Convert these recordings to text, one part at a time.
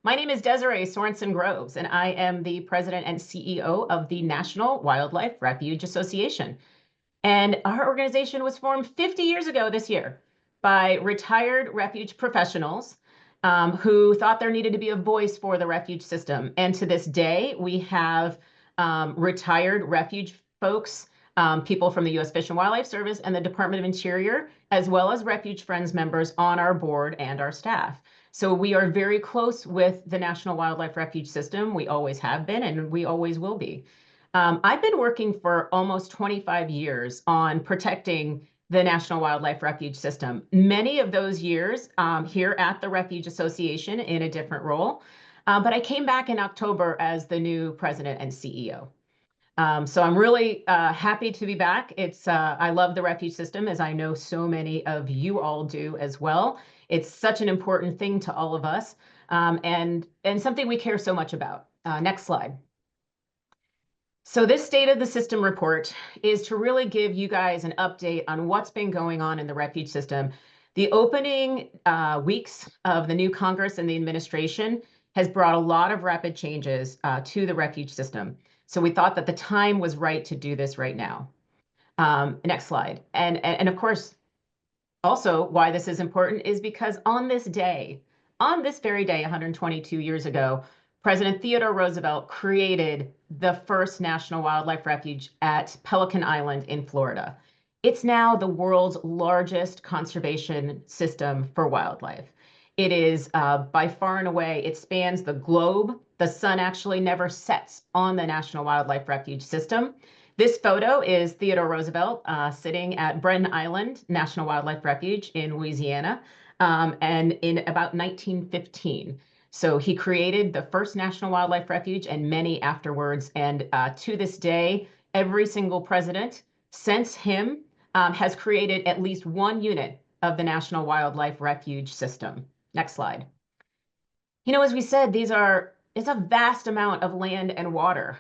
My name is Desirée Sorenson-Groves, and I am the president and CEO of the National Wildlife Refuge Association. And our organization was formed 50 years ago this year by retired refuge professionals who thought there needed to be a voice for the refuge system. And to this day, we have retired refuge folks, people from the U.S. Fish and Wildlife Service and the Department of Interior, as well as Refuge Friends members on our board and our staff. So we are very close with the National Wildlife Refuge System. We always have been, and we always will be. I've been working for almost 25 years on protecting the National Wildlife Refuge System. Many of those years here at the Refuge Association in a different role, but I came back in October as the new president and CEO. So I'm really happy to be back. I love the refuge system, as I know so many of you all do as well. It's such an important thing to all of us, and something we care so much about. Next slide. So this State of the System report is to really give you guys an update on what's been going on in the refuge system. The opening weeks of the new Congress and the administration has brought a lot of rapid changes to the refuge system. So we thought that the time was right to do this right now. Next slide. And of course, also why this is important is because on this very day, 122 years ago, President Theodore Roosevelt created the first National Wildlife Refuge at Pelican Island in Florida. It's now the world's largest conservation system for wildlife. It is by far and away, it spans the globe. The sun actually never sets on the National Wildlife Refuge System. This photo is Theodore Roosevelt sitting at Brenton Island National Wildlife Refuge in Louisiana, and in about 1915. So he created the first National Wildlife Refuge and many afterwards. And to this day, every single president since him has created at least one unit of the National Wildlife Refuge System. Next slide. You know, as we said, it's a vast amount of land and water,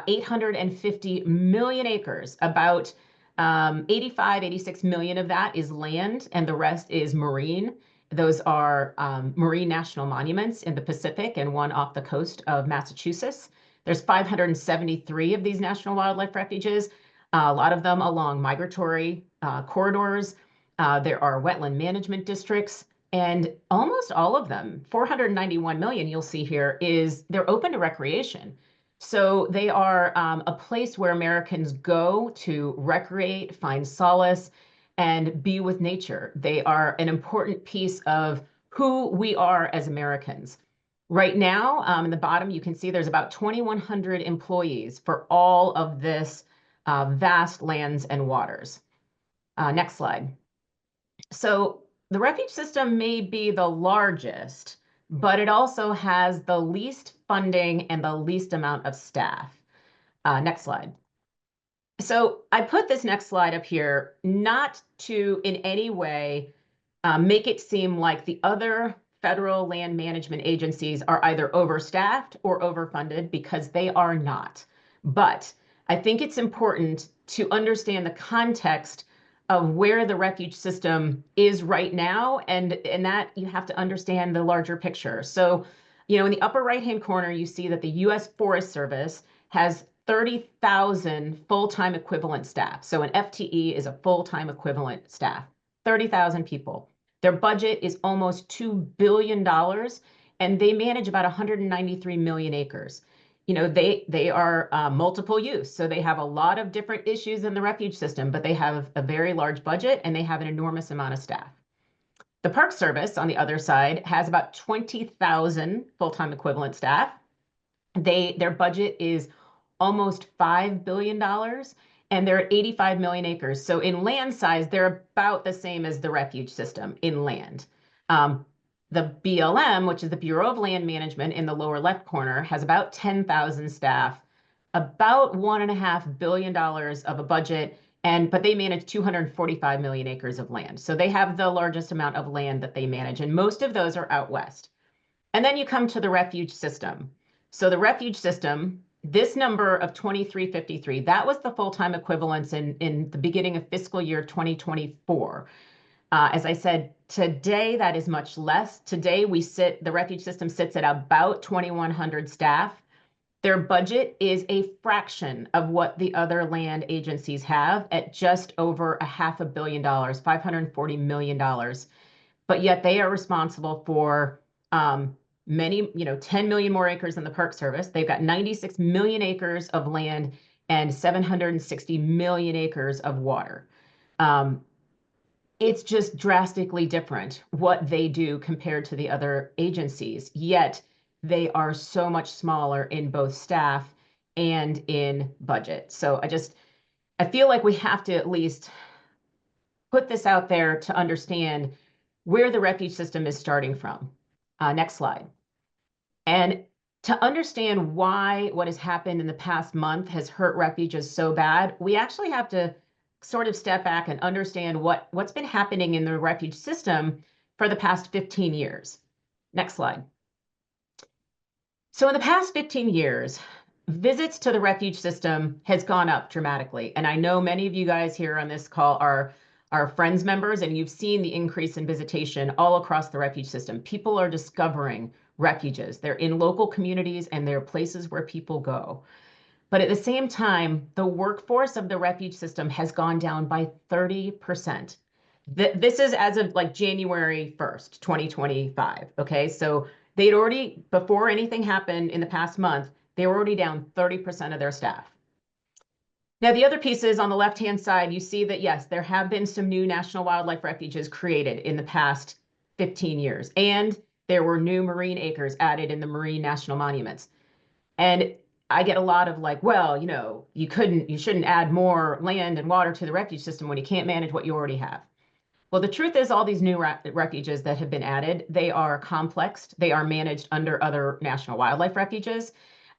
850 million acres, about 86 million of that is land, and the rest is marine. Those are marine national monuments in the Pacific and one off the coast of Massachusetts. There's 573 of these national wildlife refuges, a lot of them along migratory corridors. There are wetland management districts, and almost all of them, 491 million you'll see here, they're open to recreation. So they are a place where Americans go to recreate, find solace, and be with nature. They are an important piece of who we are as Americans. Right now, in the bottom, you can see there's about 2,100 employees for all of this vast lands and waters. Next slide. So the refuge system may be the largest, but it also has the least funding and the least amount of staff. Next slide. So I put this next slide up here not to in any way make it seem like the other federal land management agencies are either overstaffed or overfunded, because they are not. But I think it's important to understand the context of where the refuge system is right now, and that you have to understand the larger picture. So, you know, in the upper right-hand corner, you see that the U.S. Forest Service has 30,000 full-time equivalent staff. So an FTE is a full-time equivalent staff, 30,000 people. Their budget is almost $2 billion, and they manage about 193 million acres. You know, they are multiple use. So they have a lot of different issues in the refuge system, but they have a very large budget and they have an enormous amount of staff. The Park Service, on the other side, has about 20,000 full-time equivalent staff. Their budget is almost $5 billion, and they're at 85 million acres. So in land size, they're about the same as the refuge system in land. The BLM, which is the Bureau of Land Management in the lower left corner, has about 10,000 staff, about $1.5 billion of a budget, but they manage 245 million acres of land. So they have the largest amount of land that they manage, and most of those are out west. And then you come to the refuge system. So the refuge system, this number of 2,353, that was the full-time equivalents in the beginning of fiscal year 2024. As I said, today that is much less. Today the refuge system sits at about 2,100 staff. Their budget is a fraction of what the other land agencies have at just over $500 million, $540 million. But yet they are responsible for many, 10 million more acres than the Park Service. They've got 96 million acres of land and 760 million acres of water. It's just drastically different what they do compared to the other agencies, yet they are so much smaller in both staff and in budget. So I feel like we have to at least put this out there to understand where the refuge system is starting from. Next slide. And to understand why what has happened in the past month has hurt refuges so bad, we actually have to sort of step back and understand what's been happening in the refuge system for the past 15 years. Next slide. So in the past 15 years, visits to the refuge system has gone up dramatically. And I know many of you guys here on this call are Friends members, and you've seen the increase in visitation all across the refuge system. People are discovering refuges. They're in local communities and they're places where people go. But at the same time, the workforce of the refuge system has gone down by 30%. This is as of like January 1st, 2025. Okay, so they'd already, before anything happened in the past month, they were already down 30% of their staff. Now, the other piece is on the left-hand side, you see that, yes, there have been some new National Wildlife Refuges created in the past 15 years, and there were new marine acres added in the marine national monuments. And I get a lot of like, well, you shouldn't add more land and water to the refuge system when you can't manage what you already have. Well, the truth is all these new refuges that have been added, they are complex. They are managed under other national wildlife refuges.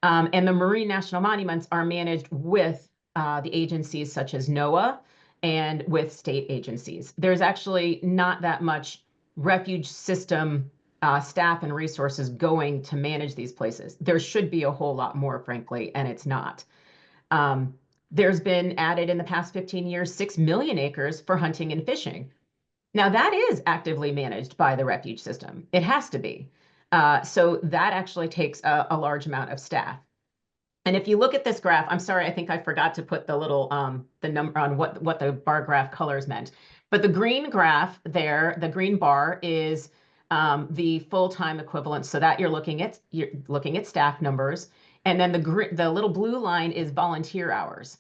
And the marine national monuments are managed with the agencies such as NOAA and with state agencies. There's actually not that much refuge system staff and resources going to manage these places. There should be a whole lot more, frankly, and it's not. There's been added in the past 15 years, 6 million acres for hunting and fishing. Now that is actively managed by the refuge system. It has to be. So that actually takes a large amount of staff. And if you look at this graph, I'm sorry, I think I forgot to put the little the number on what the bar graph colors meant. But the green graph there, the green bar is the full-time equivalent, so that you're looking at staff numbers, and then the little blue line is volunteer hours,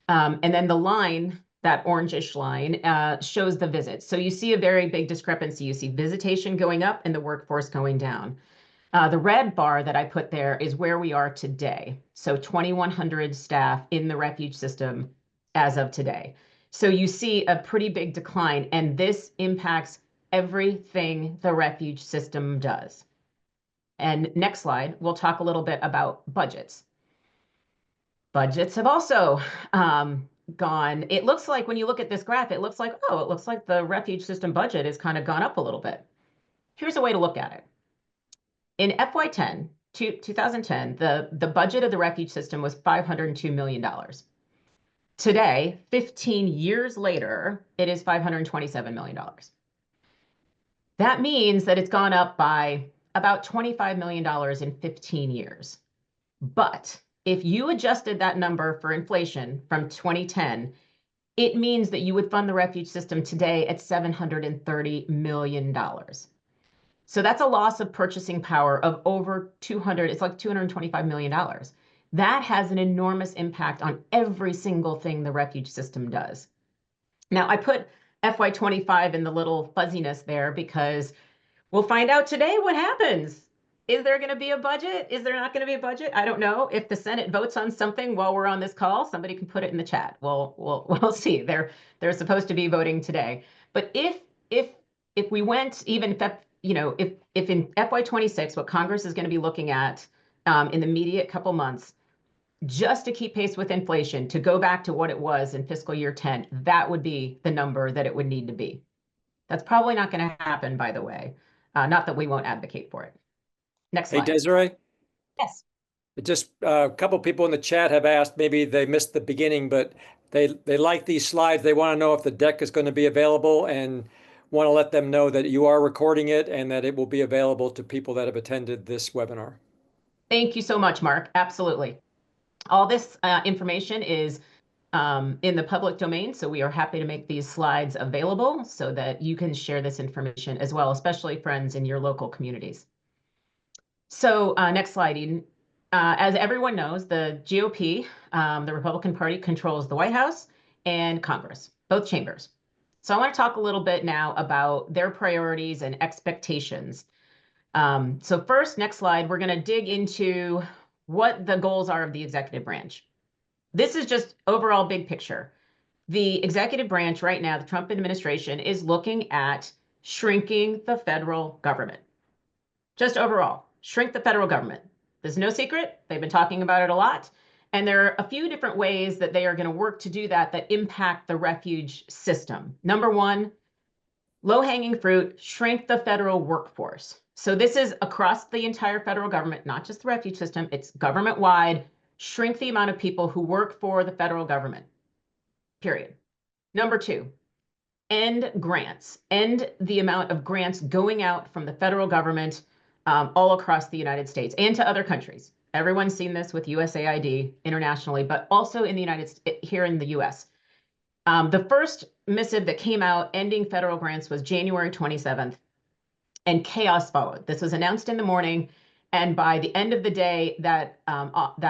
and then the line, that orangish line, shows the visits. So you see a very big discrepancy. You see visitation going up and the workforce going down. The red bar that I put there is where we are today. So 2,100 staff in the refuge system as of today. So you see a pretty big decline, and this impacts everything the refuge system does. And next slide, we'll talk a little bit about budgets. Budgets have also gone. It looks like when you look at this graph, it looks like the refuge system budget has kind of gone up a little bit. Here's a way to look at it. In FY10, 2010, the budget of the refuge system was $502 million. Today, 15 years later, it is $527 million. That means that it's gone up by about $25 million in 15 years. But if you adjusted that number for inflation from 2010, it means that you would fund the refuge system today at $730 million. So that's a loss of purchasing power of over it's like $225 million. That has an enormous impact on every single thing the refuge system does. Now, I put FY25 in the little fuzziness there because we'll find out today what happens. Is there going to be a budget? Is there not going to be a budget? I don't know. If the Senate votes on something while we're on this call, somebody can put it in the chat. We'll see. They're supposed to be voting today. But if we went even if in FY26, what Congress is going to be looking at in the immediate couple months, just to keep pace with inflation, to go back to what it was in fiscal year 10, that would be the number that it would need to be. That's probably not going to happen, by the way. Not that we won't advocate for it. Next slide. Hey, Desiree? Yes. Just a couple people in the chat have asked, maybe they missed the beginning, but they like these slides. They want to know if the deck is going to be available and want to let them know that you are recording it and that it will be available to people that have attended this webinar. Thank you so much, Mark. Absolutely. All this information is in the public domain, so we are happy to make these slides available so that you can share this information as well, especially friends in your local communities. So next slide, Eden. As everyone knows, the GOP, the Republican Party, controls the White House and Congress, both chambers. So I want to talk a little bit now about their priorities and expectations. So first, next slide, we're going to dig into what the goals are of the executive branch. This is just overall big picture. The executive branch right now, the Trump administration, is looking at shrinking the federal government. Just overall, shrink the federal government. There's no secret. They've been talking about it a lot. And there are a few different ways that they are going to work to do that that impact the refuge system. Number one, low-hanging fruit, shrink the federal workforce. So this is across the entire federal government, not just the refuge system. It's government-wide. Shrink the amount of people who work for the federal government, period. Number two, end grants. End the amount of grants going out from the federal government all across the United States and to other countries. Everyone's seen this with USAID internationally, but also in the United States, here in the US. The first missive that came out ending federal grants was January 27th, and chaos followed. This was announced in the morning, and by the end of the day, that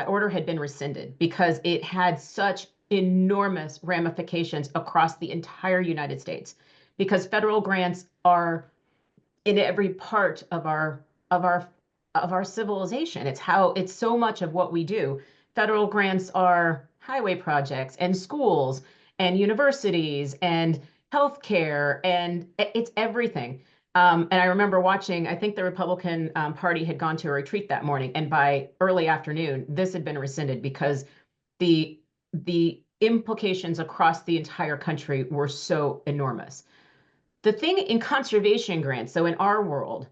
order had been rescinded because it had such enormous ramifications across the entire United States, because federal grants are in every part of our civilization. It's so much of what we do. Federal grants are highway projects and schools and universities and healthcare, and it's everything. And I remember watching, I think the Republican Party had gone to a retreat that morning, and by early afternoon, this had been rescinded because the implications across the entire country were so enormous. The thing in conservation grants, so in our world,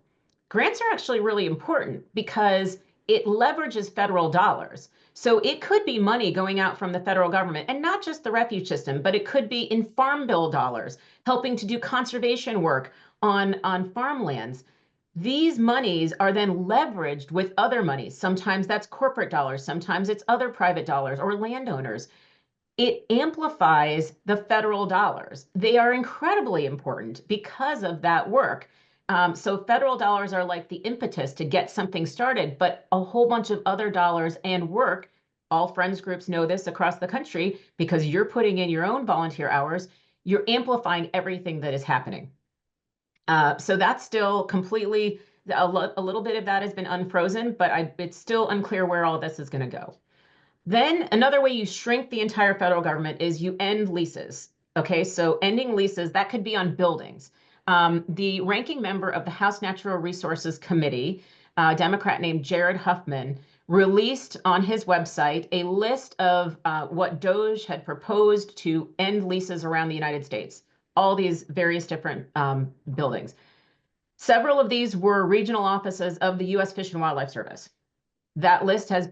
grants are actually really important because it leverages federal dollars. So it could be money going out from the federal government, and not just the refuge system, but it could be in farm bill dollars, helping to do conservation work on farmlands. These monies are then leveraged with other monies. Sometimes that's corporate dollars, sometimes it's other private dollars or landowners. It amplifies the federal dollars. They are incredibly important because of that work. So federal dollars are like the impetus to get something started, but a whole bunch of other dollars and work, all friends groups know this across the country, because you're putting in your own volunteer hours, you're amplifying everything that is happening. So that's still completely, a little bit of that has been unfrozen, but it's still unclear where all this is going to go. Then another way you shrink the entire federal government is you end leases. Okay, so ending leases, that could be on buildings. The ranking member of the House Natural Resources Committee, a Democrat named Jared Huffman, released on his website a list of what DOJ had proposed to end leases around the United States, all these various different buildings. Several of these were regional offices of the U.S. Fish and Wildlife Service. That list has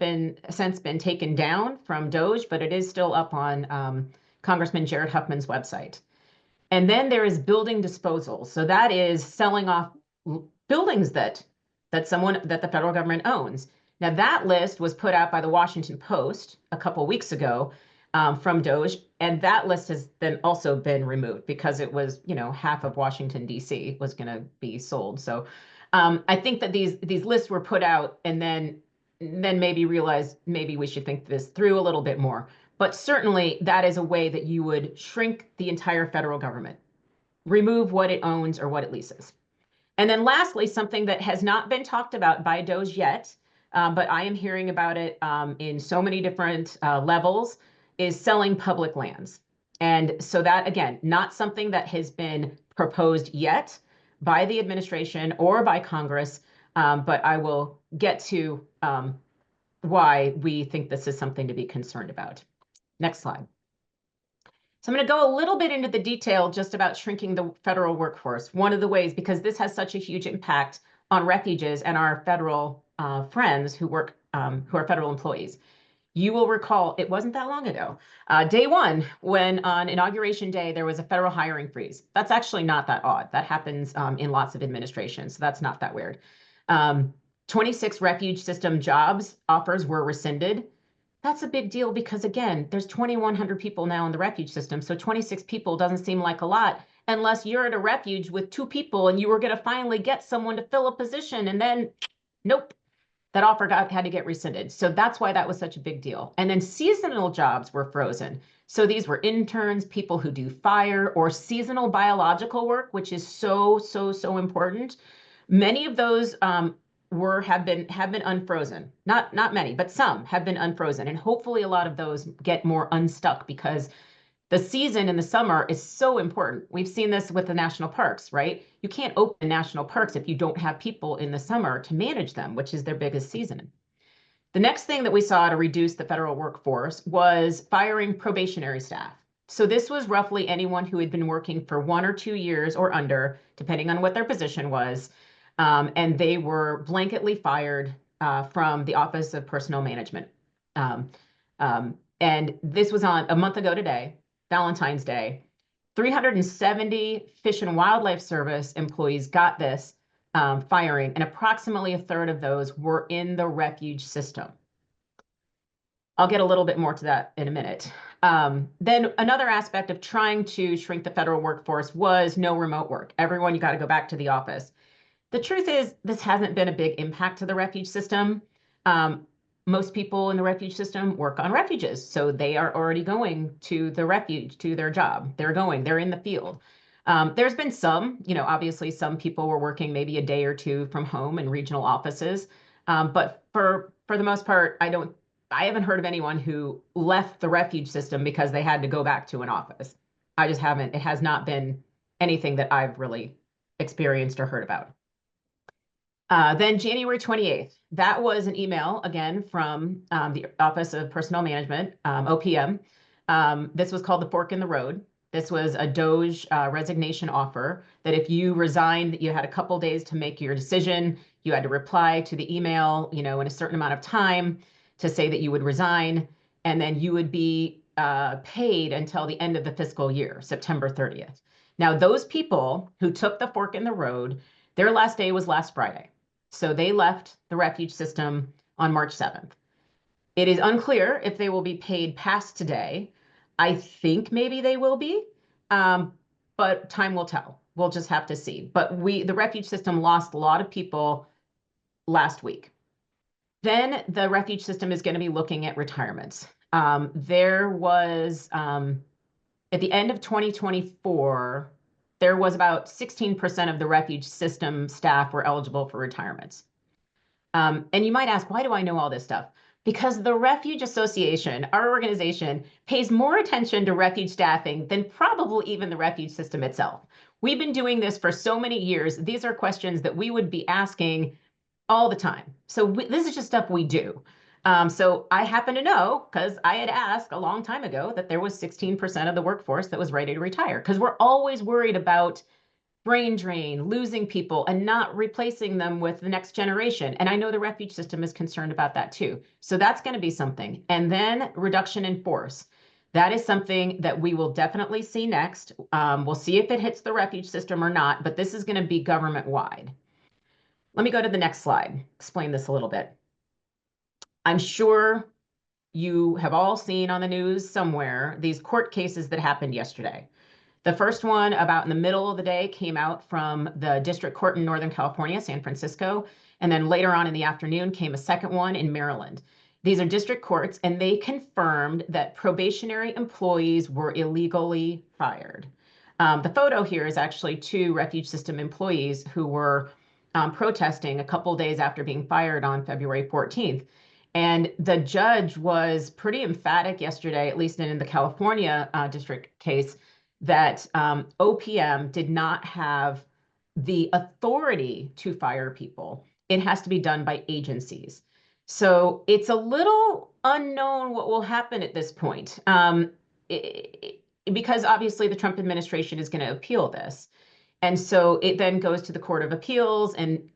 since been taken down from DOJ, but it is still up on Congressman Jared Huffman's website. And then there is building disposal. So that is selling off buildings that the federal government owns. Now that list was put out by the Washington Post a couple weeks ago from DOJ, and that list has then also been removed because it was, half of Washington D.C. was going to be sold. So I think that these lists were put out and then maybe realize maybe we should think this through a little bit more. But certainly that is a way that you would shrink the entire federal government, remove what it owns or what it leases. And then lastly, something that has not been talked about by DOJ yet, but I am hearing about it in so many different levels, is selling public lands. And so that, again, not something that has been proposed yet by the administration or by Congress, but I will get to why we think this is something to be concerned about. Next slide. So I'm going to go a little bit into the detail just about shrinking the federal workforce. One of the ways, because this has such a huge impact on refuges and our federal friends who are federal employees. You will recall it wasn't that long ago. Day one, when on Inauguration Day, there was a federal hiring freeze. That's actually not that odd. That happens in lots of administrations, so that's not that weird. 26 refuge system jobs offers were rescinded. That's a big deal because, again, there's 2,100 people now in the refuge system. So 26 people doesn't seem like a lot unless you're at a refuge with 2 people and you were going to finally get someone to fill a position. And then, nope, that offer had to get rescinded. So that's why that was such a big deal. And then seasonal jobs were frozen. So these were interns, people who do fire or seasonal biological work, which is so, so, so important. Many of those have been unfrozen. Not many, but some have been unfrozen. And hopefully a lot of those get more unstuck because the season in the summer is so important. We've seen this with the national parks, right? You can't open national parks if you don't have people in the summer to manage them, which is their biggest season. The next thing that we saw to reduce the federal workforce was firing probationary staff. So this was roughly anyone who had been working for 1 or 2 years or under, depending on what their position was, and they were blanketly fired from the Office of Personnel Management. And this was on a month ago today, Valentine's Day. 370 Fish and Wildlife Service employees got this firing, and approximately a third of those were in the refuge system. I'll get a little bit more to that in a minute. Then another aspect of trying to shrink the federal workforce was no remote work. Everyone, you got to go back to the office. The truth is, this hasn't been a big impact to the refuge system. Most people in the refuge system work on refuges, so they are already going to the refuge, to their job. They're in the field. There's been some, obviously some people were working maybe a day or two from home in regional offices. But for the most part, I haven't heard of anyone who left the refuge system because they had to go back to an office. I just haven't. It has not been anything that I've really experienced or heard about. Then January 28th, that was an email again from the Office of Personnel Management, OPM. This was called the fork in the road. This was a DOJ resignation offer that if you resigned, you had a couple days to make your decision. You had to reply to the email, in a certain amount of time to say that you would resign, and then you would be paid until the end of the fiscal year, September 30th. Now, those people who took the fork in the road, their last day was last Friday. So they left the refuge system on March 7th. It is unclear if they will be paid past today. I think maybe they will be, but time will tell. We'll just have to see. But the refuge system lost a lot of people last week. Then the refuge system is going to be looking at retirements. There was, at the end of 2024, there was about 16% of the refuge system staff were eligible for retirements. And you might ask, why do I know all this stuff? Because the Refuge Association, our organization, pays more attention to refuge staffing than probably even the refuge system itself. We've been doing this for so many years. These are questions that we would be asking all the time. So this is just stuff we do. So I happen to know, because I had asked a long time ago, that there was 16% of the workforce that was ready to retire, because we're always worried about brain drain, losing people, and not replacing them with the next generation. And I know the refuge system is concerned about that too. So that's going to be something. And then reduction in force. That is something that we will definitely see next. We'll see if it hits the refuge system or not, but this is going to be government-wide. Let me go to the next slide, explain this a little bit. I'm sure you have all seen on the news somewhere these court cases that happened yesterday. The first one about in the middle of the day came out from the district court in Northern California, San Francisco. And then later on in the afternoon came a second one in Maryland. These are district courts, and they confirmed that probationary employees were illegally fired. The photo here is actually 2 refuge system employees who were protesting a couple days after being fired on February 14th. And the judge was pretty emphatic yesterday, at least in the California district case, that OPM did not have the authority to fire people. It has to be done by agencies. So it's a little unknown what will happen at this point, because obviously the Trump administration is going to appeal this. And so it then goes to the Court of Appeals, and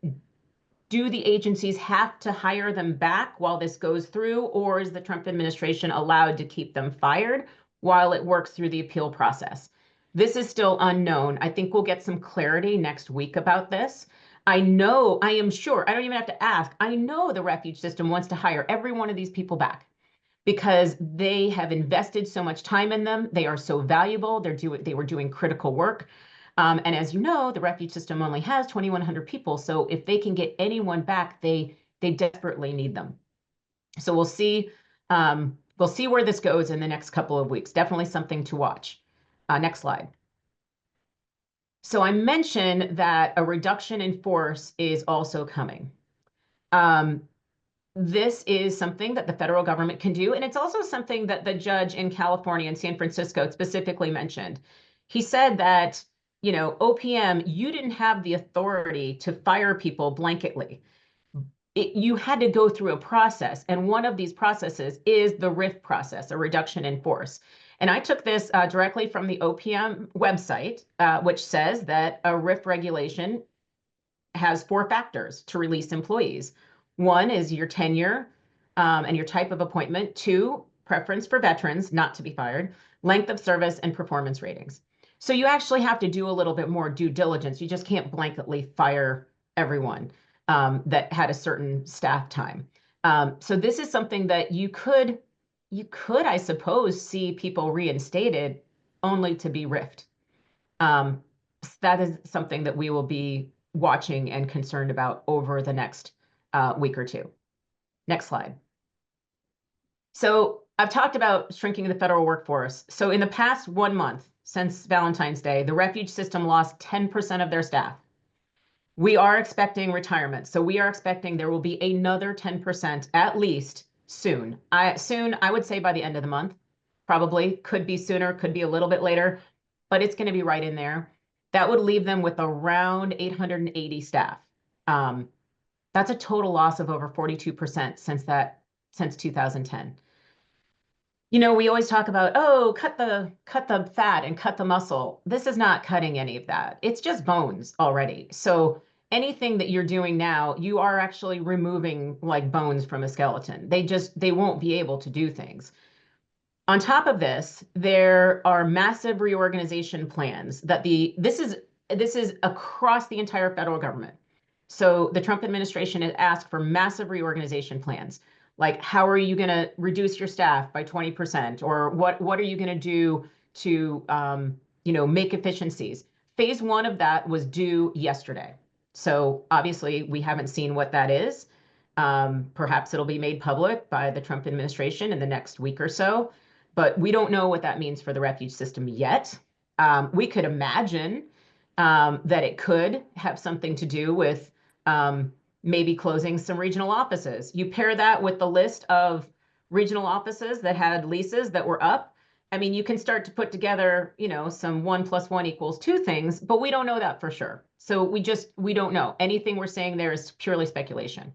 Do the agencies have to hire them back while this goes through, or is the Trump administration allowed to keep them fired while it works through the appeal process? This is still unknown. I think we'll get some clarity next week about this. I am sure, I don't even have to ask, I know the refuge system wants to hire every one of these people back because they have invested so much time in them. They are so valuable. They were doing critical work. And as you know, the refuge system only has 2,100 people. So if they can get anyone back, they desperately need them. So we'll see where this goes in the next couple of weeks. Definitely something to watch. Next slide. So I mentioned that a reduction in force is also coming. This is something that the federal government can do, and it's also something that the judge in California and San Francisco specifically mentioned. He said that, OPM, you didn't have the authority to fire people blanketly. You had to go through a process, and one of these processes is the RIF process, a reduction in force. And I took this directly from the OPM website, which says that a RIF regulation has 4 factors to release employees. 1 is your tenure and your type of appointment. 2, preference for veterans not to be fired, length of service, and performance ratings. So you actually have to do a little bit more due diligence. You just can't blanketly fire everyone that had a certain staff time. So this is something that you could, I suppose, see people reinstated only to be riffed. That is something that we will be watching and concerned about over the next week or two. Next slide. So I've talked about shrinking the federal workforce. So in the past 1 month, since Valentine's Day, the refuge system lost 10% of their staff. We are expecting retirement. So we are expecting there will be another 10% at least soon. I would say by the end of the month, probably. Could be sooner, could be a little bit later, but it's going to be right in there. That would leave them with around 880 staff. That's a total loss of over 42% since 2010. We always talk about, cut the fat and cut the muscle. This is not cutting any of that. It's just bones already. So anything that you're doing now, you are actually removing like bones from a skeleton. They won't be able to do things. On top of this, there are massive reorganization plans that this is across the entire federal government. So the Trump administration has asked for massive reorganization plans. Like, how are you going to reduce your staff by 20%? Or what are you going to do to make efficiencies? Phase 1 of that was due yesterday. So obviously we haven't seen what that is. Perhaps it'll be made public by the Trump administration in the next week or so. But we don't know what that means for the refuge system yet. We could imagine that it could have something to do with maybe closing some regional offices. You pair that with the list of regional offices that had leases that were up. I mean, you can start to put together, some 1 + 1 = 2 things, but we don't know that for sure. So we don't know. Anything we're saying there is purely speculation.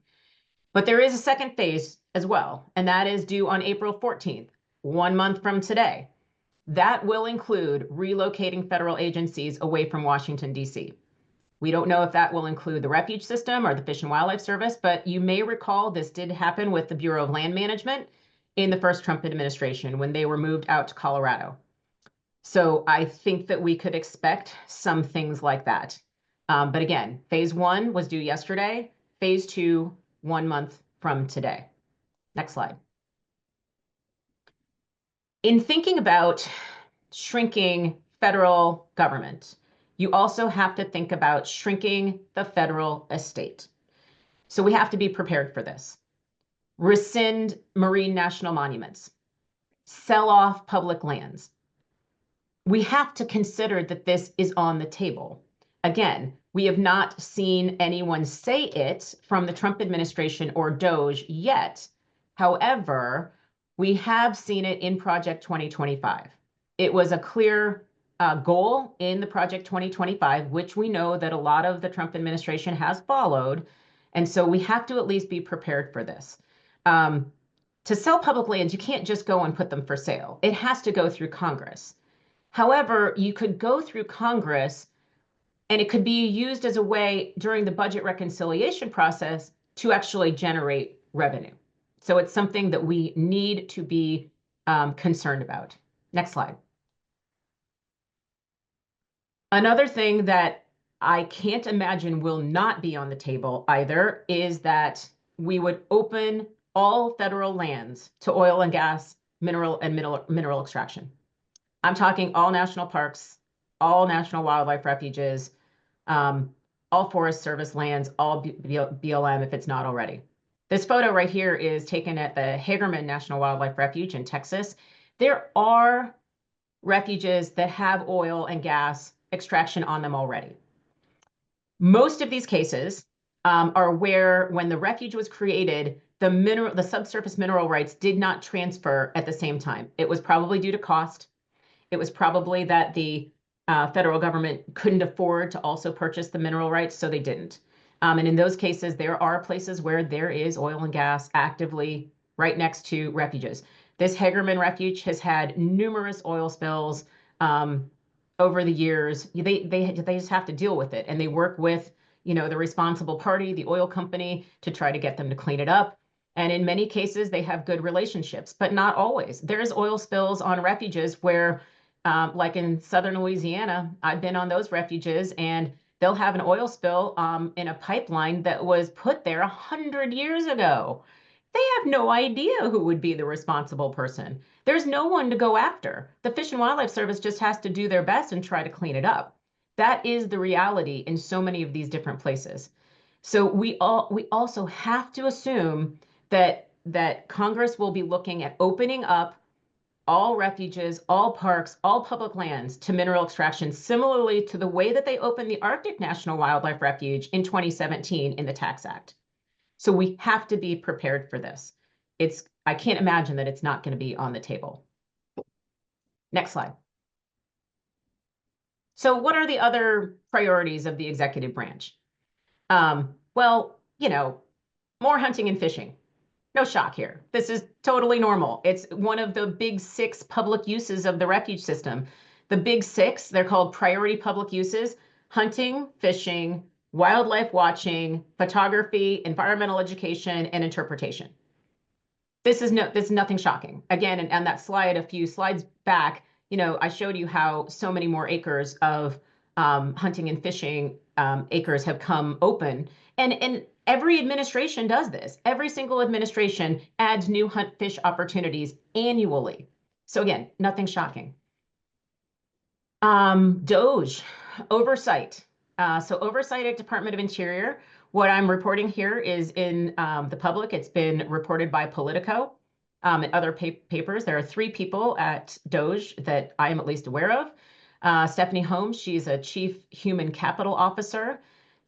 But there is a second phase as well, and that is due on April 14th. 1 month from today. That will include relocating federal agencies away from Washington, D.C. We don't know if that will include the refuge system or the Fish and Wildlife Service, but you may recall this did happen with the Bureau of Land Management in the first Trump administration when they were moved out to Colorado. So I think that we could expect some things like that. But again, phase 1 was due yesterday. Phase 2, 1 month from today. Next slide. In thinking about shrinking federal government, you also have to think about shrinking the federal estate. So we have to be prepared for this. Rescind marine national monuments. Sell off public lands. We have to consider that this is on the table. Again, we have not seen anyone say it from the Trump administration or DOJ yet. However, we have seen it in Project 2025. It was a clear goal in the Project 2025, which we know that a lot of the Trump administration has followed. And so we have to at least be prepared for this. To sell public lands, you can't just go and put them for sale. It has to go through Congress. However, you could go through Congress And it could be used as a way during the budget reconciliation process to actually generate revenue. So it's something that we need to be concerned about. Next slide. Another thing that I can't imagine will not be on the table either is that we would open all federal lands to oil and gas, mineral extraction. I'm talking all national parks, all national wildlife refuges, all Forest Service lands, all BLM if it's not already. This photo right here is taken at the Hagerman National Wildlife Refuge in Texas. There are refuges that have oil and gas extraction on them already. Most of these cases are where, when the refuge was created, the subsurface mineral rights did not transfer at the same time. It was probably due to cost. It was probably that the federal government couldn't afford to also purchase the mineral rights, so they didn't. And in those cases, there are places where there is oil and gas actively right next to refuges. This Hagerman Refuge has had numerous oil spills over the years. They just have to deal with it, and they work with the responsible party, the oil company, to try to get them to clean it up. And in many cases, they have good relationships, but not always. There's oil spills on refuges where, like in southern Louisiana, I've been on those refuges, and they'll have an oil spill in a pipeline that was put there 100 years ago. They have no idea who would be the responsible person. There's no one to go after. The Fish and Wildlife Service just has to do their best and try to clean it up. That is the reality in so many of these different places. So we also have to assume that Congress will be looking at opening up all refuges, all parks, all public lands to mineral extraction, similarly to the way that they opened the Arctic National Wildlife Refuge in 2017 in the Tax Act. So we have to be prepared for this. I can't imagine that it's not going to be on the table. Next slide. So what are the other priorities of the executive branch? Well, more hunting and fishing. No shock here. This is totally normal. It's one of the big 6 public uses of the refuge system. The big 6, they're called priority public uses: hunting, fishing, wildlife watching, photography, environmental education, and interpretation. This is nothing shocking. Again, and on that slide, a few slides back, I showed you how so many more acres of hunting and fishing acres have come open. And every administration does this. Every single administration adds new hunt fish opportunities annually. So again, nothing shocking. DOJ, oversight. So oversight at Department of Interior. What I'm reporting here is in the public. It's been reported by Politico and other papers. There are 3 people at DOJ that I am at least aware of. Stephanie Holmes, she's a Chief Human Capital Officer.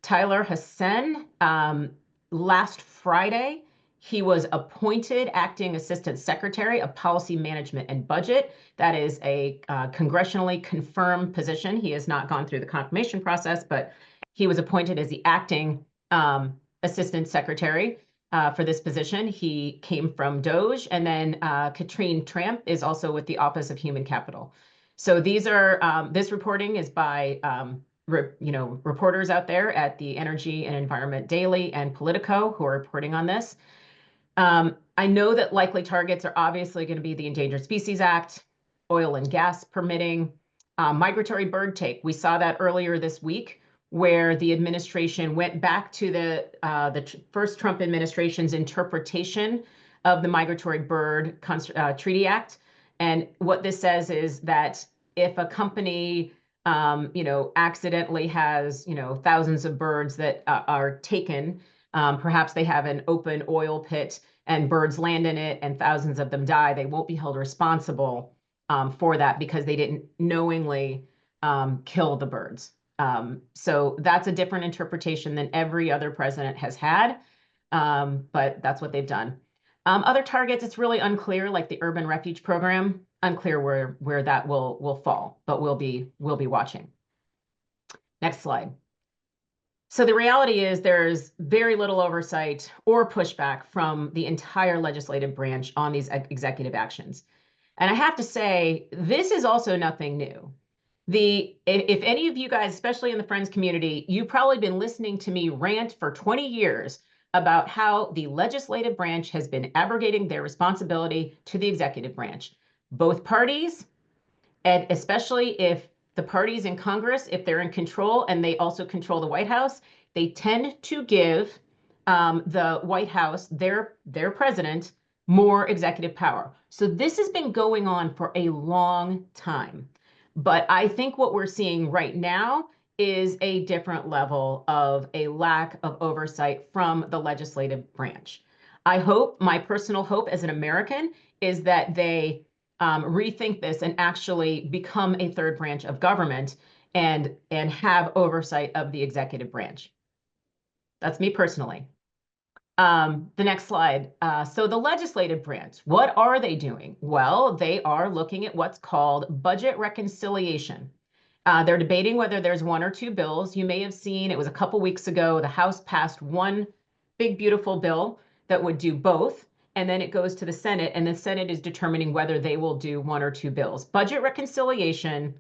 Tyler Hassan, last Friday, he was appointed Acting Assistant Secretary of Policy Management and Budget. That is a congressionally confirmed position. He has not gone through the confirmation process, but he was appointed as the Acting Assistant Secretary for this position. He came from DOJ, and then Katrine Tramp is also with the Office of Human Capital. So these are this reporting is by reporters out there at the Energy and Environment Daily and Politico who are reporting on this. I know that likely targets are obviously going to be the Endangered Species Act, oil and gas permitting, migratory bird take. We saw that earlier this week, where the administration went back to the first Trump administration's interpretation of the Migratory Bird Treaty Act. And what this says is that if a company accidentally has, thousands of birds that are taken, perhaps they have an open oil pit and birds land in it and thousands of them die, they won't be held responsible for that because they didn't knowingly kill the birds. So that's a different interpretation than every other president has had, but that's what they've done. Other targets, it's really unclear, like the Urban Refuge Program, unclear where that will fall, but we'll be watching. Next slide. So the reality is there's very little oversight or pushback from the entire legislative branch on these executive actions. And I have to say, this is also nothing new. If any of you guys, especially in the Friends community, you've probably been listening to me rant for 20 years about how the legislative branch has been abrogating their responsibility to the executive branch. Both parties, and especially if the parties in Congress, if they're in control and they also control the White House, they tend to give the White House, their president, more executive power. So this has been going on for a long time. But I think what we're seeing right now is a different level of a lack of oversight from the legislative branch. I hope, my personal hope as an American, is that they rethink this and actually become a third branch of government and have oversight of the executive branch. That's me personally. The next slide. So the legislative branch, what are they doing? Well, they are looking at what's called budget reconciliation. They're debating whether there's one or two bills. You may have seen, it was a couple weeks ago, the House passed one big, beautiful bill that would do both. And then it goes to the Senate, and the Senate is determining whether they will do one or two bills. Budget reconciliation,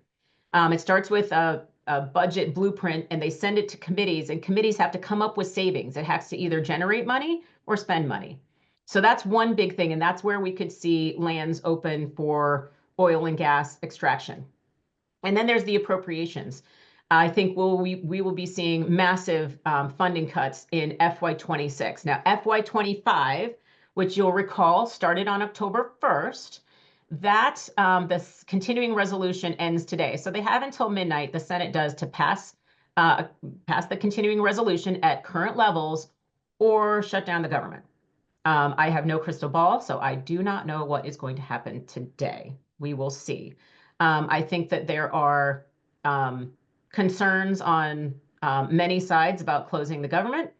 it starts with a budget blueprint, and they send it to committees, and committees have to come up with savings. It has to either generate money or spend money. So that's one big thing, and that's where we could see lands open for oil and gas extraction. And then there's the appropriations. I think we will be seeing massive funding cuts in FY26. Now, FY25, which you'll recall started on October 1st, that this continuing resolution ends today. So they have until midnight, the Senate does, to pass the continuing resolution at current levels or shut down the government. I have no crystal ball, so I do not know what is going to happen today. We will see. I think that there are concerns on many sides about closing the government.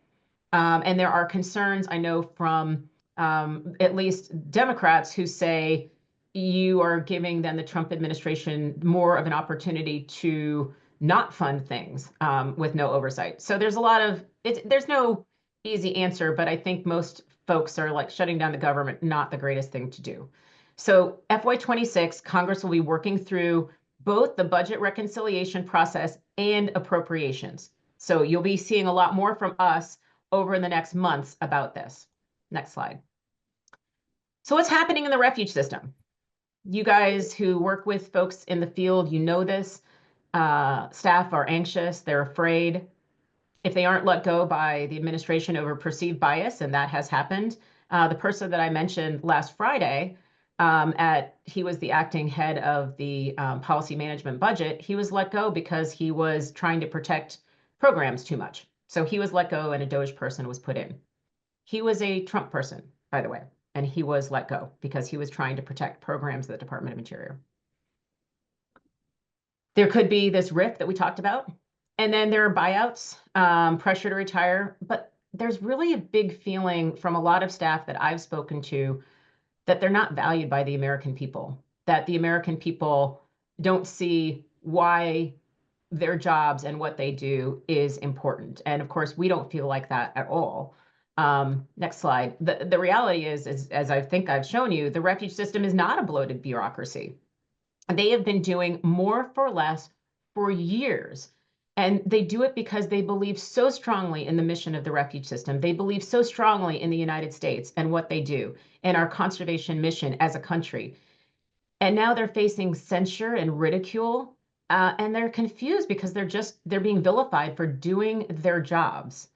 And there are concerns, I know, from at least Democrats who say you are giving then the Trump administration more of an opportunity to not fund things with no oversight. So there's a lot of, there's no easy answer, but I think most folks are like shutting down the government, not the greatest thing to do. So FY26, Congress will be working through both the budget reconciliation process and appropriations. So you'll be seeing a lot more from us over in the next months about this. Next slide. So what's happening in the refuge system? You guys who work with folks in the field, you know this. Staff are anxious, they're afraid. If they aren't let go by the administration over perceived bias, and that has happened. The person that I mentioned last Friday, he was the acting head of the policy management budget. He was let go because he was trying to protect programs too much. So he was let go and a Doge person was put in. He was a Trump person, by the way, and he was let go because he was trying to protect programs of the Department of Interior. There could be this rift that we talked about. And then there are buyouts, pressure to retire. But there's really a big feeling from a lot of staff that I've spoken to that they're not valued by the American people, that the American people don't see why their jobs and what they do is important. And of course, we don't feel like that at all. Next slide. The reality is, as I think I've shown you, the refuge system is not a bloated bureaucracy. They have been doing more for less for years. And they do it because they believe so strongly in the mission of the refuge system. They believe so strongly in the United States and what they do and our conservation mission as a country. And now they're facing censure and ridicule, and they're confused because they're being vilified for doing their jobs.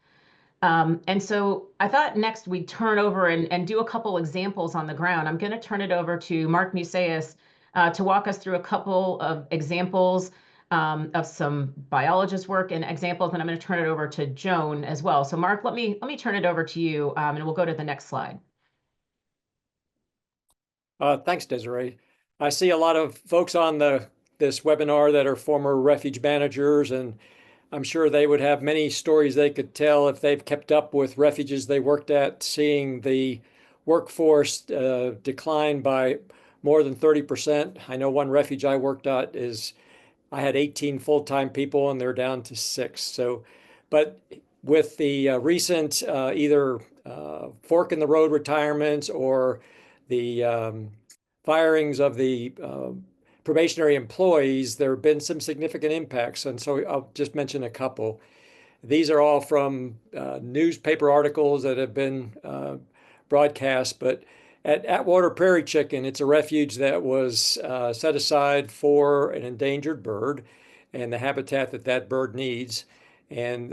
And so I thought next we'd turn over and do a couple examples on the ground. I'm going to turn it over to Mark Musaeus to walk us through a couple of examples of some biologist work and examples, and I'm going to turn it over to Joan as well. So Mark, let me turn it over to you, and we'll go to the next slide. Thanks, Desiree. I see a lot of folks on this webinar that are former refuge managers, and I'm sure they would have many stories they could tell if they've kept up with refuges they worked at, seeing the workforce decline by more than 30%. I know one refuge I worked at I had 18 full-time people and they're down to 6. So, but with the recent either fork in the road retirements or the firings of the probationary employees, there have been some significant impacts. And so I'll just mention a couple. These are all from newspaper articles that have been broadcast, but at Atwater Prairie Chicken, it's a refuge that was set aside for an endangered bird and the habitat that that bird needs. And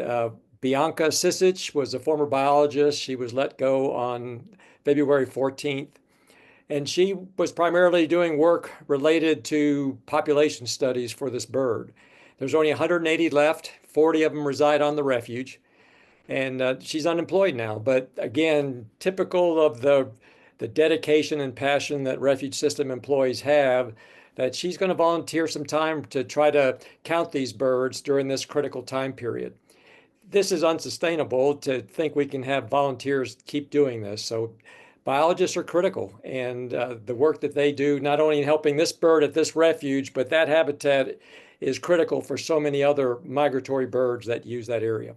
Bianca Sisich was a former biologist. She was let go on February 14th. And she was primarily doing work related to population studies for this bird. There's only 180 left. 40 of them reside on the refuge. And she's unemployed now. But again, typical of the dedication and passion that refuge system employees have, that she's going to volunteer some time to try to count these birds during this critical time period. This is unsustainable to think we can have volunteers keep doing this. So biologists are critical, and the work that they do, not only in helping this bird at this refuge, but that habitat is critical for so many other migratory birds that use that area.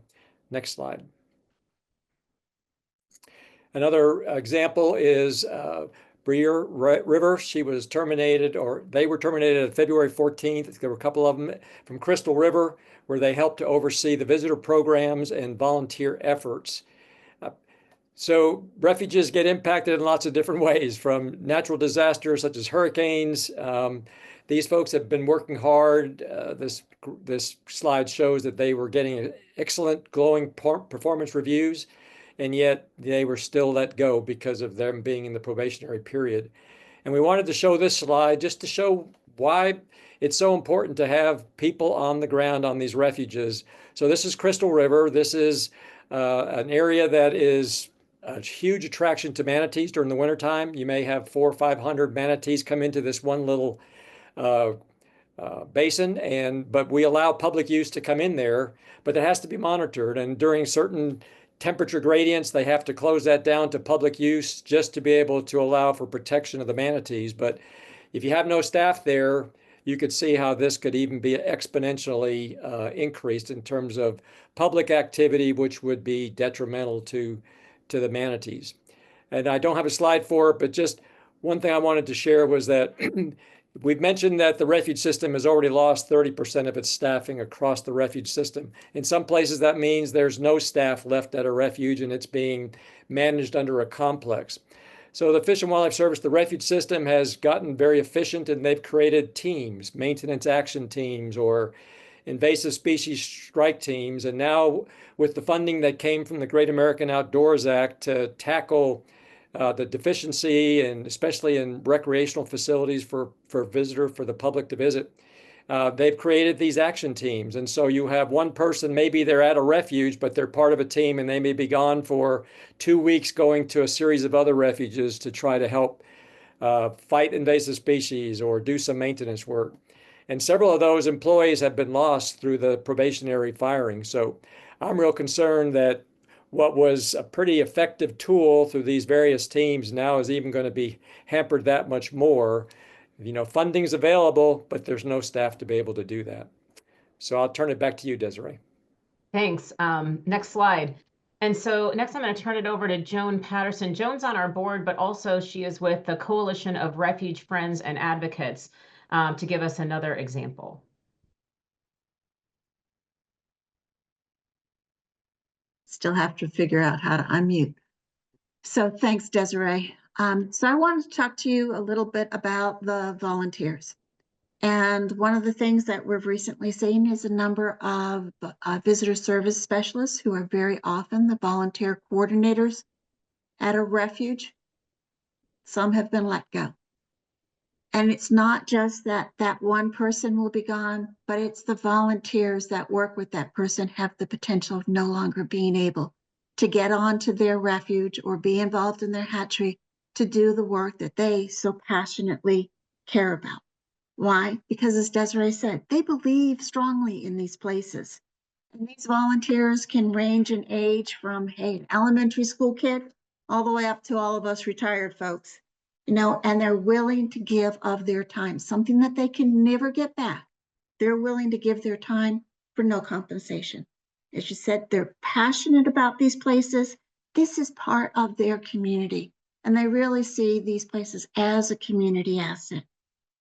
Next slide. Another example is Breer River. She was terminated, or they were terminated on February 14th. There were a couple of them from Crystal River, where they helped to oversee the visitor programs and volunteer efforts. So refuges get impacted in lots of different ways, from natural disasters such as hurricanes. These folks have been working hard. This slide shows that they were getting excellent, glowing performance reviews, and yet they were still let go because of them being in the probationary period. And we wanted to show this slide just to show why it's so important to have people on the ground on these refuges. So this is Crystal River. This is an area that is a huge attraction to manatees during the wintertime. You may have 400 or 500 manatees come into this one little basin, but we allow public use to come in there, but it has to be monitored. And during certain temperature gradients, they have to close that down to public use just to be able to allow for protection of the manatees. But if you have no staff there, you could see how this could even be exponentially increased in terms of public activity, which would be detrimental to the manatees. And I don't have a slide for it, but just one thing I wanted to share was that we've mentioned that the refuge system has already lost 30% of its staffing across the refuge system. In some places, that means there's no staff left at a refuge and it's being managed under a complex. So the Fish and Wildlife Service, the refuge system, has gotten very efficient, and they've created teams, maintenance action teams or invasive species strike teams. And now with the funding that came from the Great American Outdoors Act to tackle the deficiency, and especially in recreational facilities for the public to visit, they've created these action teams. And so you have one person, maybe they're at a refuge, but they're part of a team, and they may be gone for 2 weeks going to a series of other refuges to try to help fight invasive species or do some maintenance work. And several of those employees have been lost through the probationary firing. So I'm real concerned that what was a pretty effective tool through these various teams now is even going to be hampered that much more. You know, funding's available, but there's no staff to be able to do that. So I'll turn it back to you, Desiree. Thanks. Next slide. And so next I'm going to turn it over to Joan Patterson. Joan's on our board, but also she is with the Coalition of Refuge Friends and Advocates to give us another example. Still have to figure out how to unmute. So thanks, Desiree. So I wanted to talk to you a little bit about the volunteers. And one of the things that we've recently seen is a number of visitor service specialists who are very often the volunteer coordinators at a refuge. Some have been let go. And it's not just that one person will be gone, but it's the volunteers that work with that person have the potential of no longer being able to get onto their refuge or be involved in their hatchery to do the work that they so passionately care about. Why? Because as Desiree said, they believe strongly in these places. And these volunteers can range in age from, hey, an elementary school kid all the way up to all of us retired folks. You know, and they're willing to give of their time, something that they can never get back. They're willing to give their time for no compensation. As you said, they're passionate about these places. This is part of their community, and they really see these places as a community asset.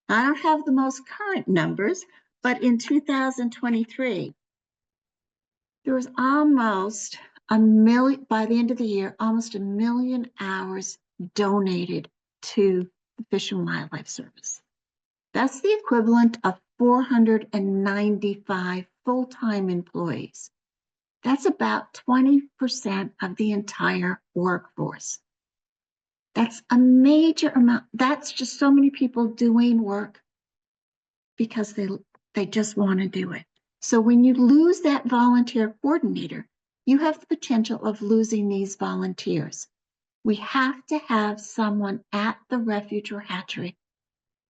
I don't have the most current numbers, but in 2023, there was almost a million, by the end of the year, almost 1 million hours donated to the Fish and Wildlife Service. That's the equivalent of 495 full-time employees. That's about 20% of the entire workforce. That's a major amount. That's just so many people doing work because they just want to do it. So when you lose that volunteer coordinator, you have the potential of losing these volunteers. We have to have someone at the refuge or hatchery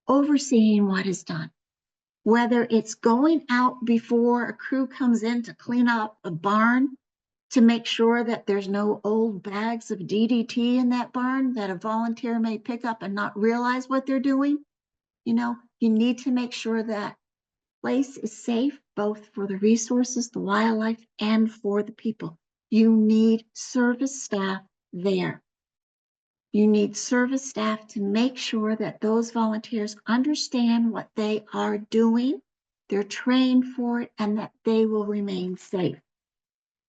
overseeing what is done. Whether it's going out before a crew comes in to clean up a barn to make sure that there's no old bags of DDT in that barn that a volunteer may pick up and not realize what they're doing. You need to make sure that place is safe, both for the resources, the wildlife, and for the people. You need service staff there. You need service staff to make sure that those volunteers understand what they are doing, they're trained for it, and that they will remain safe.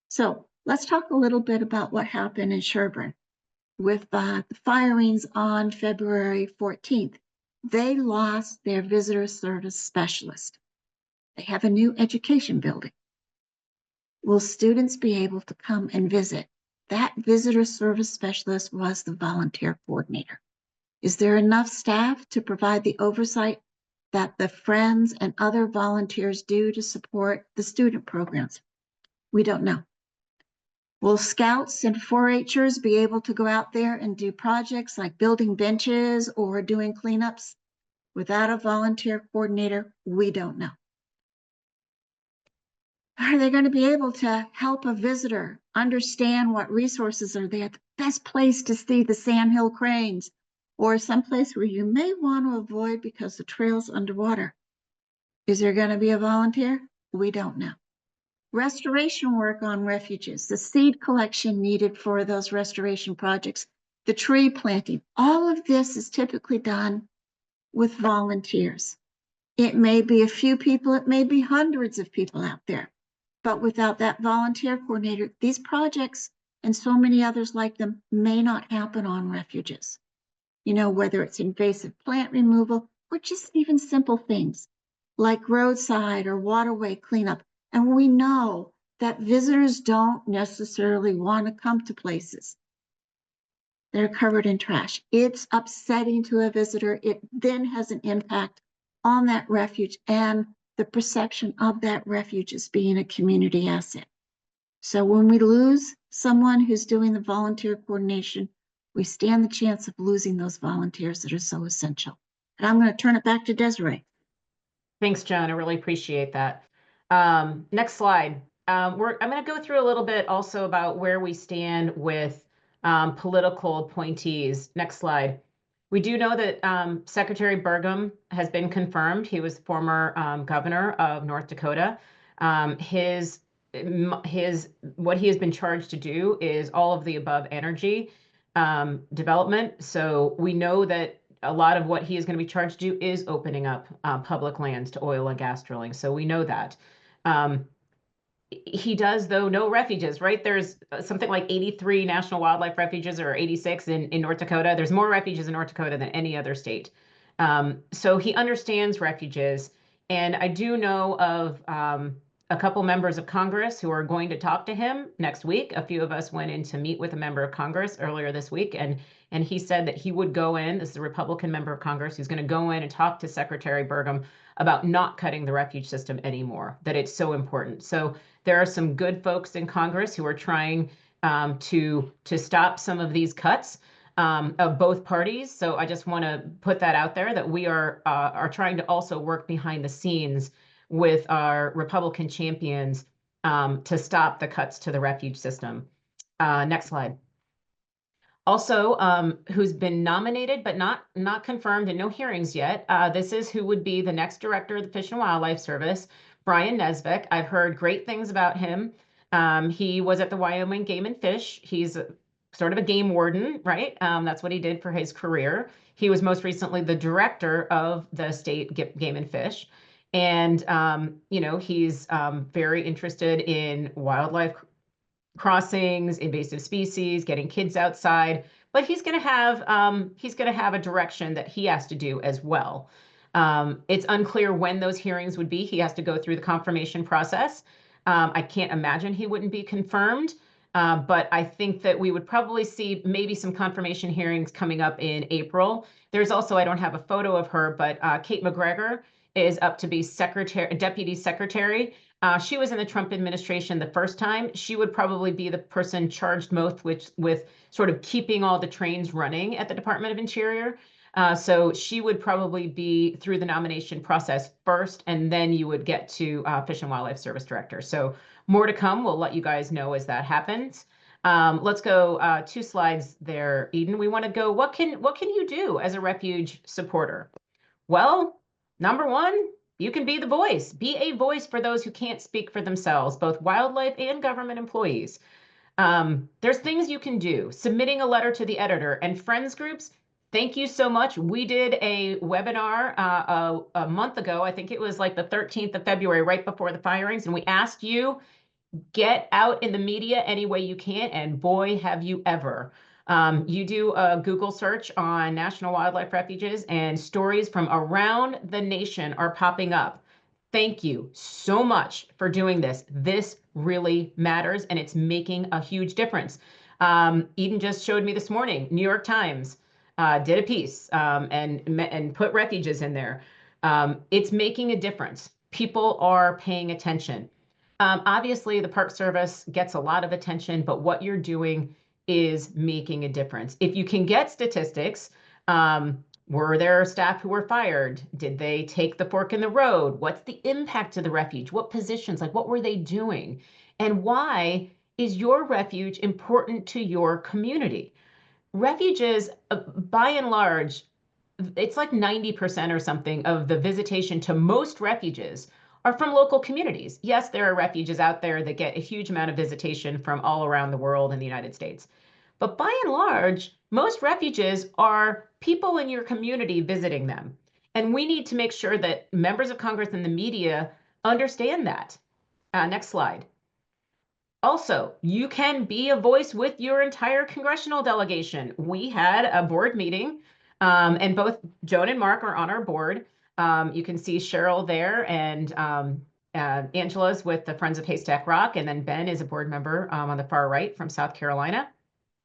So let's talk a little bit about what happened in Sherburne with the firings on February 14th. They lost their visitor service specialist. They have a new education building. Will students be able to come and visit? That visitor service specialist was the volunteer coordinator. Is there enough staff to provide the oversight that the Friends and other volunteers do to support the student programs? We don't know. Will scouts and 4-H'ers be able to go out there and do projects like building benches or doing cleanups without a volunteer coordinator? We don't know. Are they going to be able to help a visitor understand what resources are there? The best place to see the sandhill cranes, or someplace where you may want to avoid because the trail's underwater. Is there going to be a volunteer? We don't know. Restoration work on refuges, the seed collection needed for those restoration projects, the tree planting, all of this is typically done with volunteers. It may be a few people, it may be hundreds of people out there. But without that volunteer coordinator, these projects and so many others like them may not happen on refuges. Whether it's invasive plant removal or just even simple things like roadside or waterway cleanup. And we know that visitors don't necessarily want to come to places that are covered in trash. It's upsetting to a visitor. It then has an impact on that refuge and the perception of that refuge as being a community asset. So when we lose someone who's doing the volunteer coordination, we stand the chance of losing those volunteers that are so essential. And I'm going to turn it back to Desirée. Thanks, Joan. I really appreciate that. Next slide. I'm going to go through a little bit also about where we stand with political appointees. Next slide. We do know that Secretary Burgum has been confirmed. He was former governor of North Dakota. What he has been charged to do is all of the above energy development. So we know that a lot of what he is going to be charged to do is opening up public lands to oil and gas drilling. So we know that. He does, though, no refuges, right? There's something like 83 National Wildlife Refuges or 86 in North Dakota. There's more refuges in North Dakota than any other state. So he understands refuges. And I do know of a couple members of Congress who are going to talk to him next week. A few of us went in to meet with a member of Congress earlier this week, and he said that he would go in. This is a Republican member of Congress who's going to go in and talk to Secretary Burgum about not cutting the refuge system anymore, that it's so important. So there are some good folks in Congress who are trying to stop some of these cuts of both parties. So I just want to put that out there, that we are trying to also work behind the scenes with our Republican champions to stop the cuts to the refuge system. Next slide. Also, who's been nominated but not confirmed and no hearings yet. This is who would be the next director of the Fish and Wildlife Service, Brian Nesbitt. I've heard great things about him. He was at the Wyoming Game and Fish. He's sort of a game warden, right? That's what he did for his career. He was most recently the director of the state Game and Fish. And, he's very interested in wildlife crossings, invasive species, getting kids outside, but he's going to have a direction that he has to do as well. It's unclear when those hearings would be. He has to go through the confirmation process. I can't imagine he wouldn't be confirmed, but I think that we would probably see maybe some confirmation hearings coming up in April. There's also, I don't have a photo of her, but Kate McGregor is up to be deputy secretary. She was in the Trump administration the first time. She would probably be the person charged most with sort of keeping all the trains running at the Department of Interior. So she would probably be through the nomination process first, and then you would get to Fish and Wildlife Service Director. So more to come. We'll let you guys know as that happens. Let's go 2 slides there, Eden. We want to go, what can you do as a refuge supporter? Well, number one, you can be the voice. Be a voice for those who can't speak for themselves, both wildlife and government employees. There's things you can do. Submitting a letter to the editor and friends groups. Thank you so much. We did a webinar a month ago. I think it was like the 13th of February, right before the firings. And we asked you, get out in the media any way you can. And boy, have you ever. You do a Google search on National Wildlife Refuges and stories from around the nation are popping up. Thank you so much for doing this. This really matters and it's making a huge difference. Eden just showed me this morning, New York Times did a piece and put refuges in there. It's making a difference. People are paying attention. Obviously, the Park Service gets a lot of attention, but what you're doing is making a difference. If you can get statistics, were there staff who were fired? Did they take the fork in the road? What's the impact to the refuge? What positions, like what were they doing? And why is your refuge important to your community? Refuges, by and large, it's like 90% or something of the visitation to most refuges are from local communities. Yes, there are refuges out there that get a huge amount of visitation from all around the world in the United States. But by and large, most refuges are people in your community visiting them. And we need to make sure that members of Congress and the media understand that. Next slide. Also, you can be a voice with your entire congressional delegation. We had a board meeting, and both Joan and Mark are on our board. You can see Cheryl there, and Angela's with the Friends of Haystack Rock, and then Ben is a board member on the far right from South Carolina.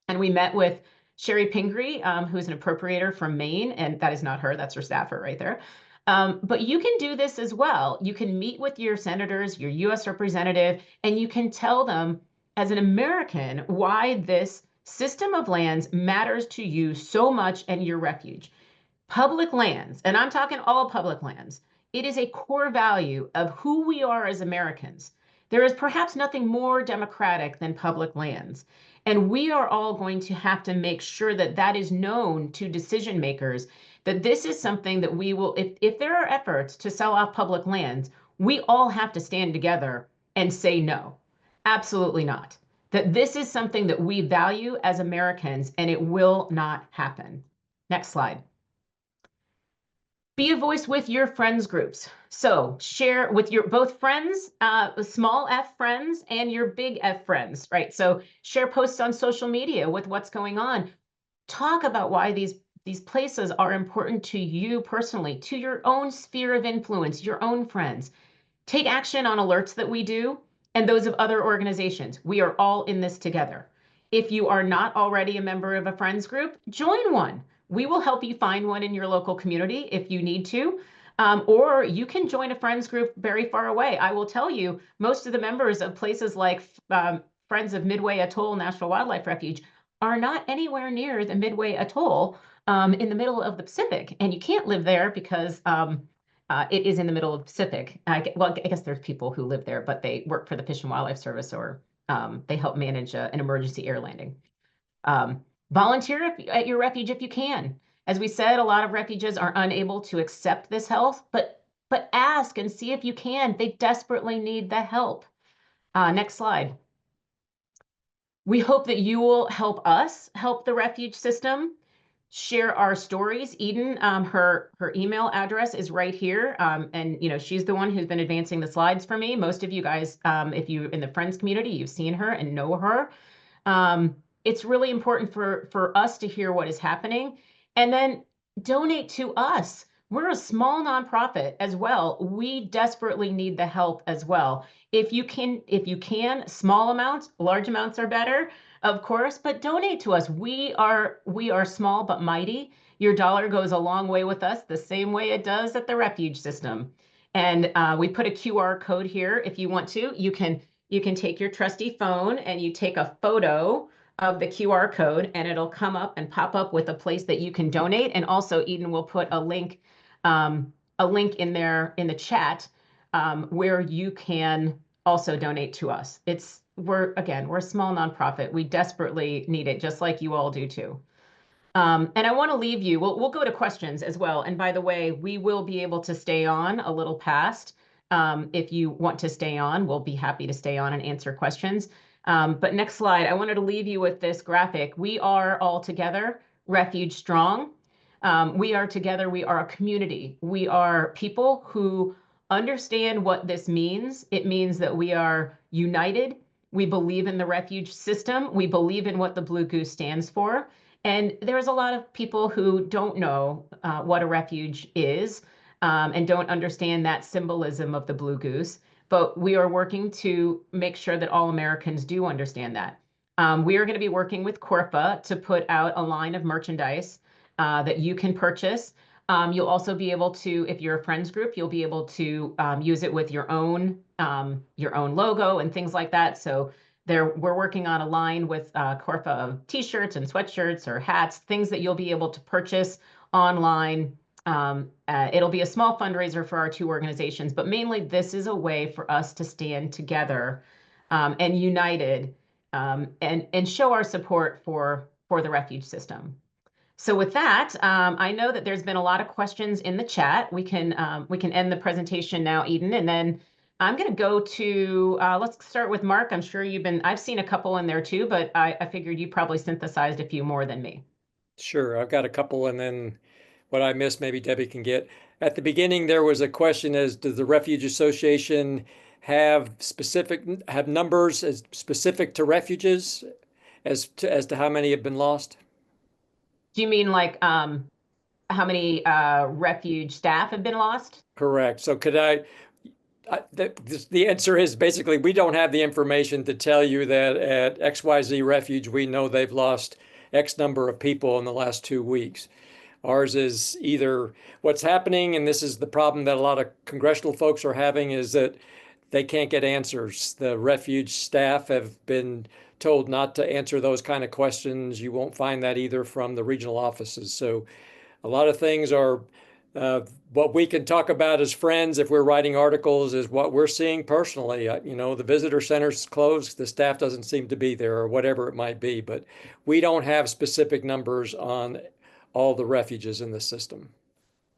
And we met with Sherry Pingree, who's an appropriator from Maine, and that is not her, that's her staffer right there. But you can do this as well. You can meet with your senators, your US representative, and you can tell them as an American why this system of lands matters to you so much and your refuge. Public lands, and I'm talking all public lands, it is a core value of who we are as Americans. There is perhaps nothing more democratic than public lands. And we are all going to have to make sure that that is known to decision makers, that this is something that we will, if there are efforts to sell off public lands, we all have to stand together and say no, absolutely not. That this is something that we value as Americans and it will not happen. Next slide. Be a voice with your friends groups. So share with your both friends, small f friends and your big F friends, right? So share posts on social media with what's going on. Talk about why these places are important to you personally, to your own sphere of influence, your own friends. Take action on alerts that we do and those of other organizations. We are all in this together. If you are not already a member of a friends group, join one. We will help you find one in your local community if you need to, or you can join a friends group very far away. I will tell you, most of the members of places like Friends of Midway Atoll National Wildlife Refuge are not anywhere near the Midway Atoll in the middle of the Pacific. And you can't live there because it is in the middle of the Pacific. Well, I guess there's people who live there, but they work for the Fish and Wildlife Service or they help manage an emergency air landing. Volunteer at your refuge if you can. As we said, a lot of refuges are unable to accept this help, but ask and see if you can. They desperately need the help. Next slide. We hope that you will help us help the refuge system. Share our stories. Eden, her email address is right here. And she's the one who's been advancing the slides for me. Most of you guys, if you're in the Friends community, you've seen her and know her. It's really important for us to hear what is happening and then donate to us. We're a small nonprofit as well. We desperately need the help as well. If you can, small amounts, large amounts are better, of course, but donate to us. We are small but mighty. Your dollar goes a long way with us, the same way it does at the refuge system. And we put a QR code here if you want to. You can take your trusty phone and you take a photo of the QR code and it'll come up and pop up with a place that you can donate. And also Eden will put a link in there in the chat where you can also donate to us. We're a small nonprofit. We desperately need it, just like you all do too. And I want to leave you, we'll go to questions as well. And by the way, we will be able to stay on a little past. If you want to stay on, we'll be happy to stay on and answer questions. But next slide, I wanted to leave you with this graphic. We are all together, Refuge Strong. We are together, we are a community. We are people who understand what this means. It means that we are united. We believe in the refuge system. We believe in what the Blue Goose stands for. And there's a lot of people who don't know what a refuge is and don't understand that symbolism of the Blue Goose. But we are working to make sure that all Americans do understand that. We are going to be working with Corfa to put out a line of merchandise that you can purchase. You'll also be able to, if you're a friends group, you'll be able to use it with your own logo and things like that. So we're working on a line with Corfa of t-shirts and sweatshirts or hats, things that you'll be able to purchase online. It'll be a small fundraiser for our two organizations, but mainly this is a way for us to stand together and united and show our support for the refuge system. So with that, I know that there's been a lot of questions in the chat. We can end the presentation now, Eden, and then I'm going to go to, let's start with Mark. I'm sure I've seen a couple in there too, but I figured you probably synthesized a few more than me. Sure, I've got a couple, and then what I missed, maybe Debbie can get. At the beginning, there was a question as does the Refuge Association have numbers as specific to refuges as to how many have been lost? Do you mean like how many refuge staff have been lost? Correct. So could the answer is basically we don't have the information to tell you that at XYZ Refuge, we know they've lost X number of people in the last 2 weeks. Ours is either what's happening, and this is the problem that a lot of congressional folks are having, is that they can't get answers. The refuge staff have been told not to answer those kind of questions. You won't find that either from the regional offices. So a lot of things are what we can talk about as friends if we're writing articles is what we're seeing personally. The visitor center's closed, the staff doesn't seem to be there or whatever it might be, but we don't have specific numbers on all the refuges in the system.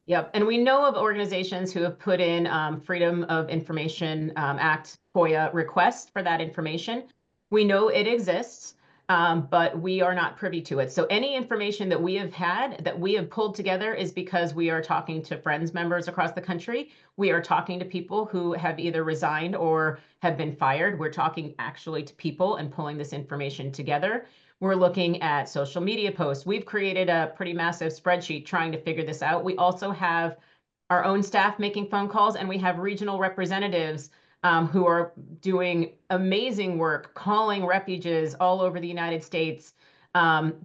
Yep, and we know of organizations who have put in Freedom of Information Act FOIA requests for that information. We know it exists, but we are not privy to it. So any information that we have pulled together is because we are talking to Friends members across the country. We are talking to people who have either resigned or have been fired. We're talking actually to people and pulling this information together. We're looking at social media posts. We've created a pretty massive spreadsheet trying to figure this out. We also have our own staff making phone calls, and we have regional representatives who are doing amazing work, calling refuges all over the United States,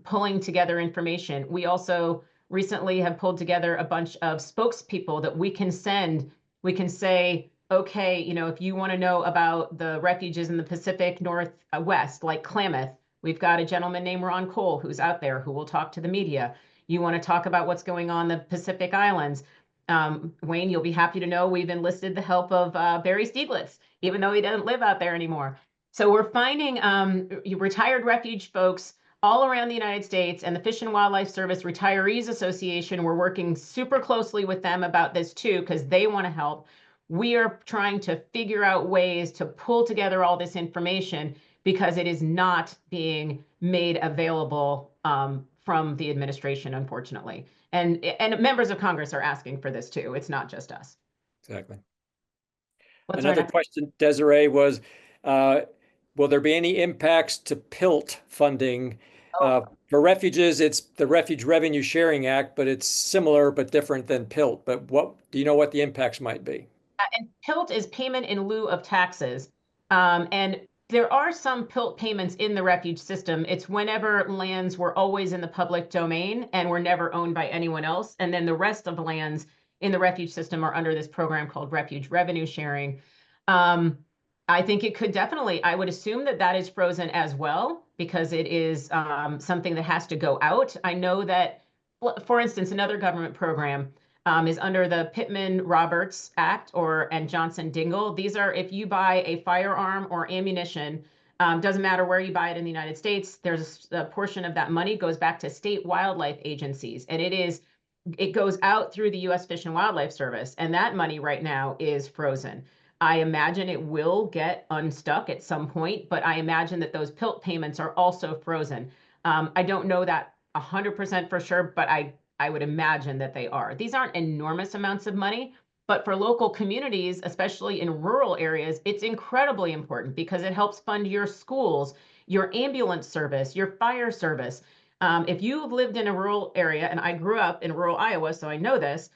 pulling together information. We also recently have pulled together a bunch of spokespeople that we can send. We can say, okay, if you want to know about the refuges in the Pacific Northwest, like Klamath, we've got a gentleman named Ron Cole who's out there who will talk to the media. You want to talk about what's going on in the Pacific Islands. Wayne, you'll be happy to know we've enlisted the help of Barry Stieglitz, even though he doesn't live out there anymore. So we're finding retired refuge folks all around the United States, and the Fish and Wildlife Service Retirees Association, we're working super closely with them about this too, because they want to help. We are trying to figure out ways to pull together all this information, because it is not being made available from the administration, unfortunately. And members of Congress are asking for this too. It's not just us. Exactly. What's our Another next? question, Desiree, was will there be any impacts to PILT funding? For refuges, it's the Refuge Revenue Sharing Act, but it's similar but different than PILT. But what do you know what the impacts might be? And PILT is payment in lieu of taxes. And there are some PILT payments in the refuge system. It's whenever lands were always in the public domain and were never owned by anyone else. And then the rest of the lands in the refuge system are under this program called Refuge Revenue Sharing. I think it could definitely, I would assume that that is frozen as well, because it is something that has to go out. I know that, for instance, another government program is under the Pittman-Roberts Act and Johnson-Dingell. These are if you buy a firearm or ammunition, doesn't matter where you buy it in the United States, there's a portion of that money goes back to state wildlife agencies. And it goes out through the U.S. Fish and Wildlife Service. And that money right now is frozen. I imagine it will get unstuck at some point, but I imagine that those PILT payments are also frozen. I don't know that 100% for sure, but I would imagine that they are. These aren't enormous amounts of money, but for local communities, especially in rural areas, it's incredibly important because it helps fund your schools, your ambulance service, your fire service. If you've lived in a rural area, and I grew up in rural Iowa, so I know this,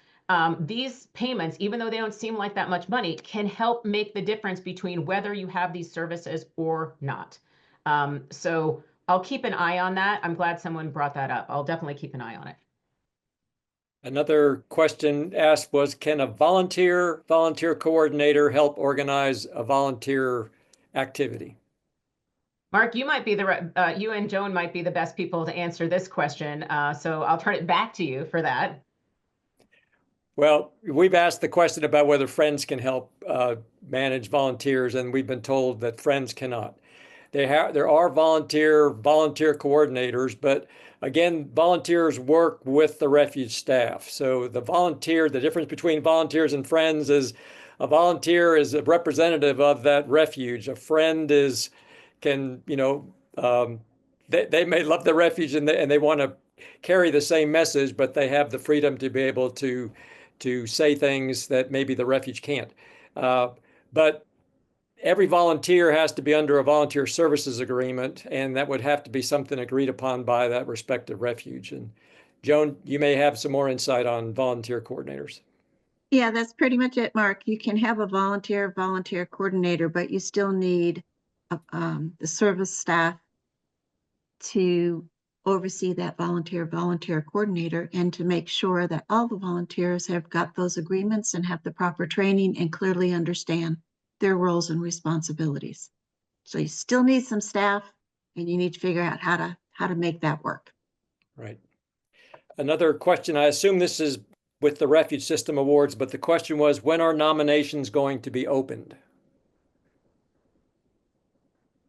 these payments, even though they don't seem like that much money, can help make the difference between whether you have these services or not. So I'll keep an eye on that. I'm glad someone brought that up. I'll definitely keep an eye on it. Another question asked was, can a volunteer coordinator help organize a volunteer activity? Mark, you and Joan might be the best people to answer this question. So I'll turn it back to you for that. Well, we've asked the question about whether Friends can help manage volunteers, and we've been told that Friends cannot. There are volunteer coordinators, but again, volunteers work with the refuge staff. So the difference between volunteers and Friends is a volunteer is a representative of that refuge. A friend they may love the refuge and they want to carry the same message, but they have the freedom to be able to say things that maybe the refuge can't. But every volunteer has to be under a volunteer services agreement, and that would have to be something agreed upon by that respective refuge. And Joan, you may have some more insight on volunteer coordinators. Yeah, that's pretty much it, Mark. You can have a volunteer coordinator, but you still need the service staff to oversee that volunteer coordinator and to make sure that all the volunteers have got those agreements and have the proper training and clearly understand their roles and responsibilities. So you still need some staff, and you need to figure out how to make that work. Right. Another question, I assume this is with the Refuge System Awards, but the question was, when are nominations going to be opened?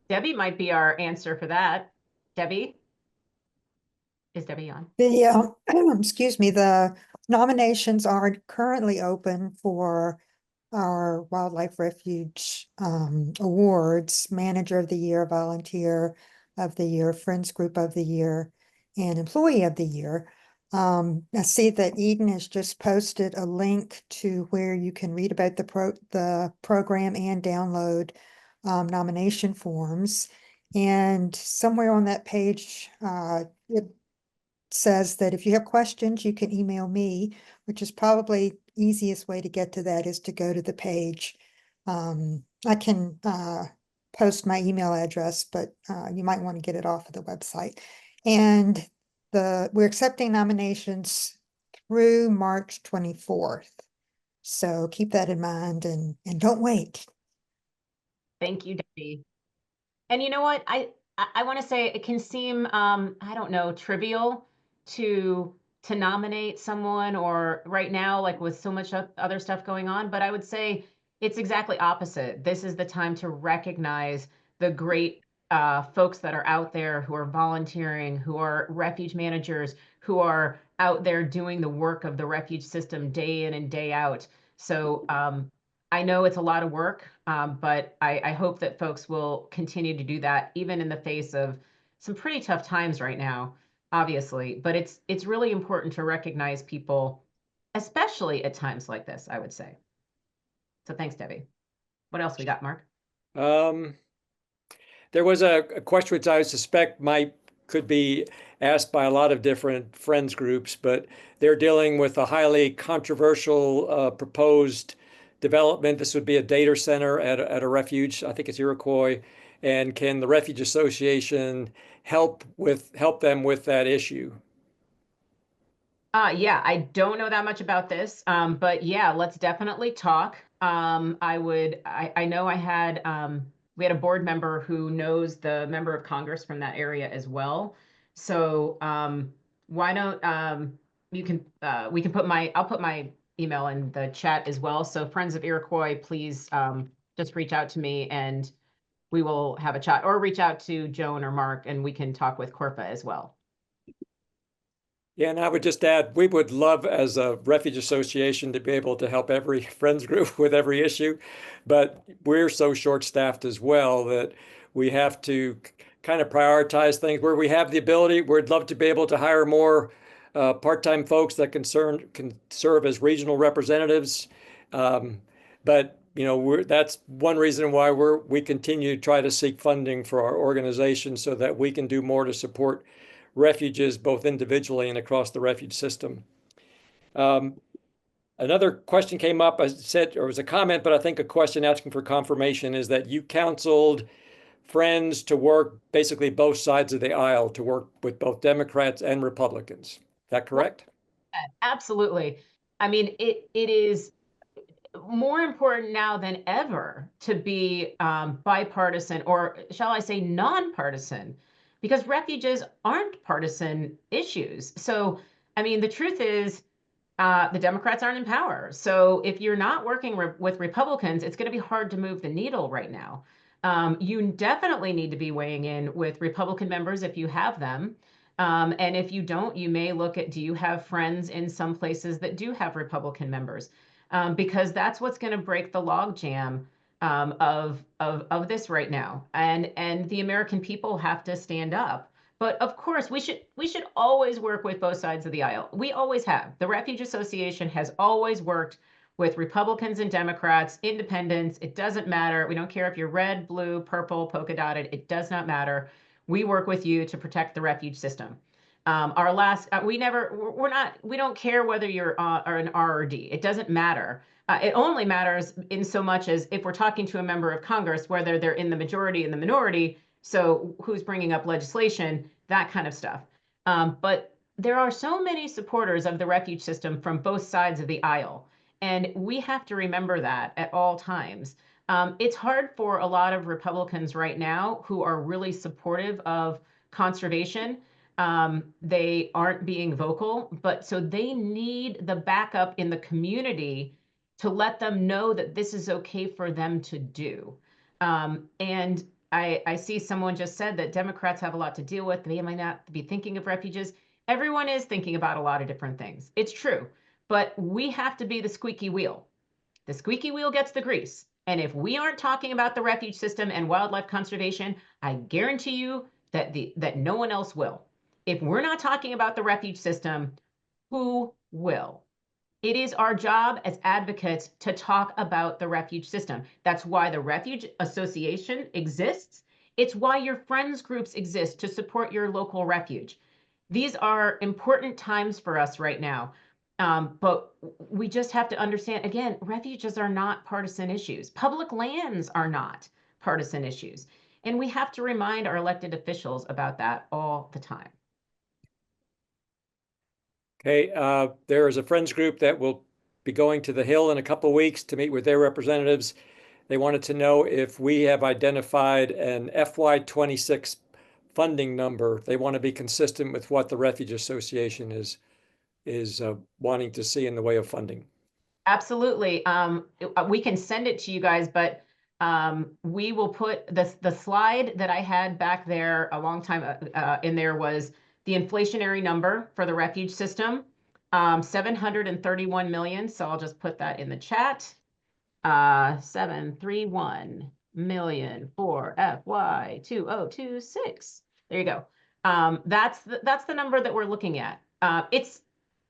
Debbie might be our answer for that. Debbie? Is Debbie on? Excuse me, the nominations are currently open for our Wildlife Refuge awards, Manager of the Year, Volunteer of the Year, Friends Group of the Year, and Employee of the Year. I see that Eden has just posted a link to where you can read about the program and download nomination forms. And somewhere on that page, it says that if you have questions, you can email me, which is probably easiest way to get to that is to go to the page. I can post my email address, but you might want to get it off of the website. And we're accepting nominations through March 24th. So keep that in mind and don't wait. Thank you, Debbie. And you know what? I want to say it can seem, I don't know, trivial to nominate someone, or right now, like with so much other stuff going on, but I would say it's exactly opposite. This is the time to recognize the great folks that are out there who are volunteering, who are refuge managers, who are out there doing the work of the refuge system day in and day out. So I know it's a lot of work. But I hope that folks will continue to do that, even in the face of some pretty tough times right now, obviously. But it's really important to recognize people, especially at times like this, I would say. So thanks, Debbie. What else we got, Mark? There was a question which I suspect could be asked by a lot of different friends groups, but they're dealing with a highly controversial proposed development. This would be a data center at a refuge. I think it's Iroquois. And can the Refuge Association help them with that issue? Yeah, I don't know that much about this, but yeah, let's definitely talk. I know we had a board member who knows the member of Congress from that area as well. So why don't we can I'll put my email in the chat as well. So Friends of Iroquois, please just reach out to me and we will have a chat, or reach out to Joan or Mark and we can talk with Corpa as well. Yeah, and I would just add, we would love as a refuge association to be able to help every friends group with every issue, but we're so short-staffed as well that we have to kind of prioritize things where we have the ability. We'd love to be able to hire more part-time folks that can serve as regional representatives. But that's one reason why we continue to try to seek funding for our organization so that we can do more to support refuges, both individually and across the refuge system. Another question came up. I said, or it was a comment, but I think a question asking for confirmation is that you counseled Friends to work basically both sides of the aisle, to work with both Democrats and Republicans. Is that correct? Absolutely. I mean, it is more important now than ever to be bipartisan, or shall I say nonpartisan, because refuges aren't partisan issues. So, I mean, the truth is the Democrats aren't in power. So if you're not working with Republicans, it's going to be hard to move the needle right now. You definitely need to be weighing in with Republican members if you have them. And if you don't, you may look at, do you have friends in some places that do have Republican members? Because that's what's going to break the logjam of this right now. And the American people have to stand up. But of course, we should always work with both sides of the aisle. We always have. The Refuge Association has always worked with Republicans and Democrats, independents. It doesn't matter. We don't care if you're red, blue, purple, polka dotted. It does not matter. We work with you to protect the refuge system. We don't care whether you're an R or D. It doesn't matter. It only matters in so much as if we're talking to a member of Congress, whether they're in the majority and the minority. So who's bringing up legislation, that kind of stuff. But there are so many supporters of the refuge system from both sides of the aisle. And we have to remember that at all times. It's hard for a lot of Republicans right now who are really supportive of conservation. They aren't being vocal, but so they need the backup in the community to let them know that this is okay for them to do. And I see someone just said that Democrats have a lot to deal with. They might not be thinking of refuges. Everyone is thinking about a lot of different things. It's true, but we have to be the squeaky wheel. The squeaky wheel gets the grease. And if we aren't talking about the refuge system and wildlife conservation, I guarantee you that no one else will. If we're not talking about the refuge system, who will? It is our job as advocates to talk about the refuge system. That's why the Refuge Association exists. It's why your friends groups exist, to support your local refuge. These are important times for us right now. But we just have to understand, again, refuges are not partisan issues. Public lands are not partisan issues. And we have to remind our elected officials about that all the time. Okay, there is a friends group that will be going to the Hill in a couple of weeks to meet with their representatives. They wanted to know if we have identified an FY26 funding number. They want to be consistent with what the Refuge Association is wanting to see in the way of funding. Absolutely. We can send it to you guys, but we will put the slide that I had back there a long time in there was the inflationary number for the refuge system, 731 million. So I'll just put that in the chat. 731 million for FY 2026. There you go. That's the number that we're looking at. It's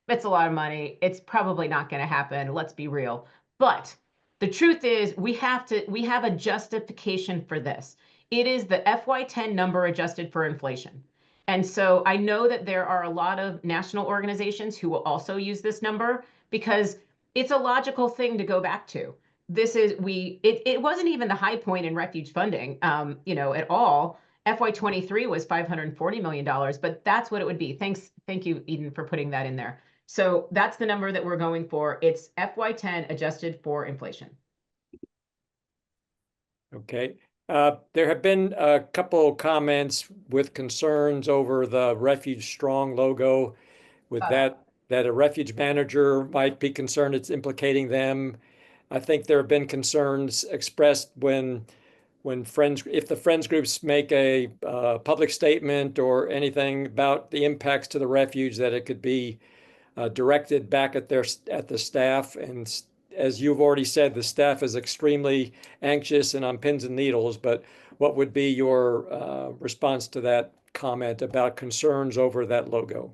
a lot of money. It's probably not going to happen. Let's be real. But the truth is we have a justification for this. It is the FY10 number adjusted for inflation. And so I know that there are a lot of national organizations who will also use this number because it's a logical thing to go back to. It wasn't even the high point in refuge funding, at all. FY23 was $540 million, but that's what it would be. Thank you, Eden, for putting that in there. So that's the number that we're going for. It's FY10 adjusted for inflation. Okay. There have been a couple comments with concerns over the Refuge Strong logo, with that a refuge manager might be concerned it's implicating them. I think there have been concerns expressed if the friends groups make a public statement or anything about the impacts to the refuge, that it could be directed back at the staff. And as you've already said, the staff is extremely anxious and on pins and needles. But what would be your response to that comment about concerns over that logo?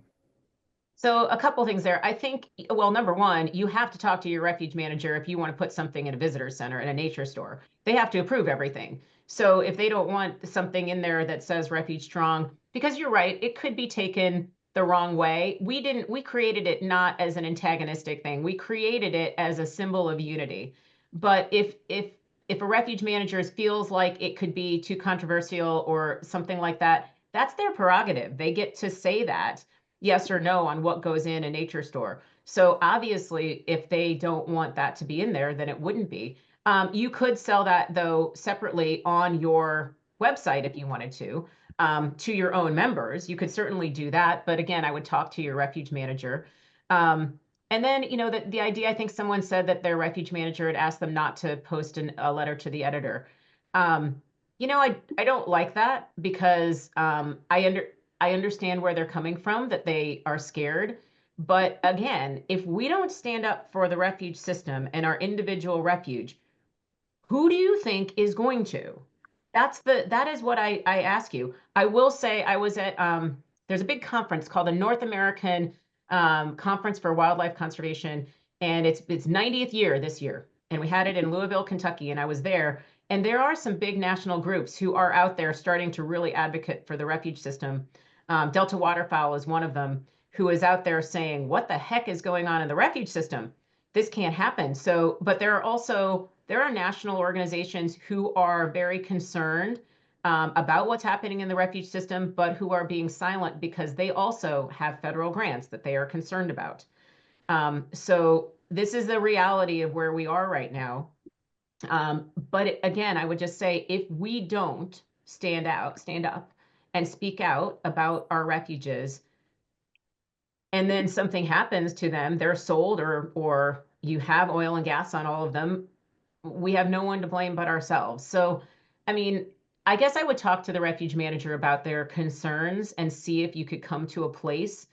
So a couple things there. I think, well, number one, you have to talk to your refuge manager if you want to put something in a visitor center, in a nature store. They have to approve everything. So if they don't want something in there that says Refuge Strong, because you're right, it could be taken the wrong way. We created it not as an antagonistic thing. We created it as a symbol of unity. But if a refuge manager feels like it could be too controversial or something like that, that's their prerogative. They get to say that yes or no on what goes in a nature store. So obviously, if they don't want that to be in there, then it wouldn't be. You could sell that, though, separately on your website if you wanted to your own members. You could certainly do that. But again, I would talk to your refuge manager. And then, the idea, I think someone said that their refuge manager had asked them not to post a letter to the editor. I don't like that because I understand where they're coming from, that they are scared. But again, if we don't stand up for the refuge system and our individual refuge, who do you think is going to? That is what I ask you. I will say I was at, there's a big conference called the North American Conference for Wildlife Conservation, and it's 90th year this year. And we had it in Louisville, Kentucky, and I was there. And there are some big national groups who are out there starting to really advocate for the refuge system. Delta Waterfowl is one of them, who is out there saying, what the heck is going on in the refuge system? This can't happen. So, but there are national organizations who are very concerned about what's happening in the refuge system, but who are being silent because they also have federal grants that they are concerned about. So this is the reality of where we are right now. But again, I would just say, if we don't stand up and speak out about our refuges, and then something happens to them, they're sold, or you have oil and gas on all of them, we have no one to blame but ourselves. So, I mean, I guess I would talk to the refuge manager about their concerns and see if you could come to a place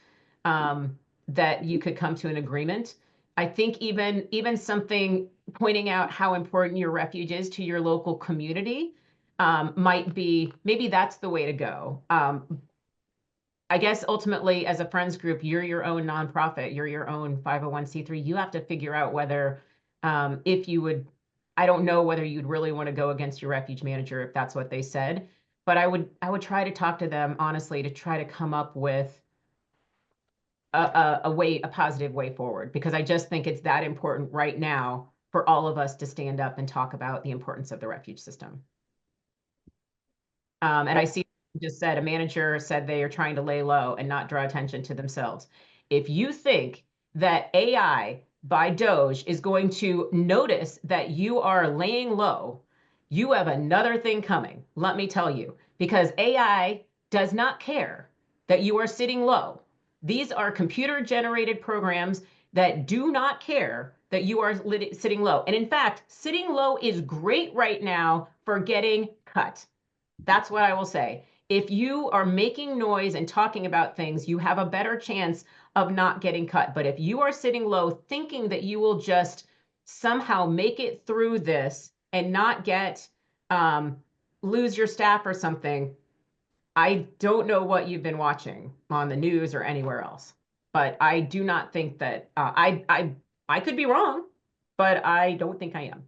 that you could come to an agreement. I think even something pointing out how important your refuge is to your local community maybe that's the way to go. I guess ultimately, as a friends group, you're your own nonprofit, you're your own 501c3. You have to figure out whether if you would, I don't know whether you'd really want to go against your refuge manager if that's what they said, but I would try to talk to them honestly to try to come up with a positive way forward, because I just think it's that important right now for all of us to stand up and talk about the importance of the refuge system. And I see just said a manager said they are trying to lay low and not draw attention to themselves. If you think that AI by Doge is going to notice that you are laying low, you have another thing coming, let me tell you, because AI does not care that you are sitting low. These are computer generated programs that do not care that you are sitting low. And in fact, sitting low is great right now for getting cut. That's what I will say. If you are making noise and talking about things, you have a better chance of not getting cut. But if you are sitting low thinking that you will just somehow make it through this and not get lose your staff or something, I don't know what you've been watching on the news or anywhere else, but I do not think that I could be wrong, but I don't think I am.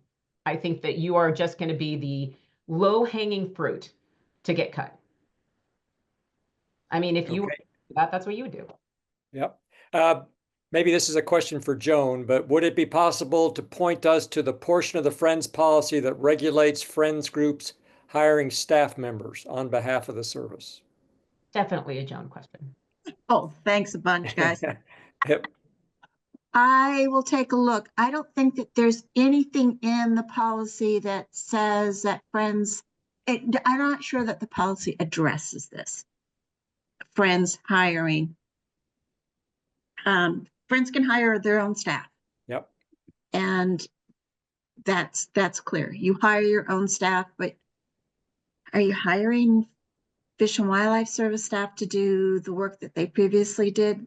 I think that you are just going to be the low-hanging fruit to get cut. I mean, if you were that's what you would do. Yep. Maybe this is a question for Joan, but would it be possible to point us to the portion of the Friends policy that regulates Friends groups hiring staff members on behalf of the service? Definitely a Joan question. Oh, thanks a bunch, guys. Yep. I will take a look. I don't think that there's anything in the policy that says that Friends, I'm not sure that the policy addresses this. Friends hiring. Friends can hire their own staff. Yep. And that's clear. You hire your own staff, but are you hiring Fish and Wildlife Service staff to do the work that they previously did?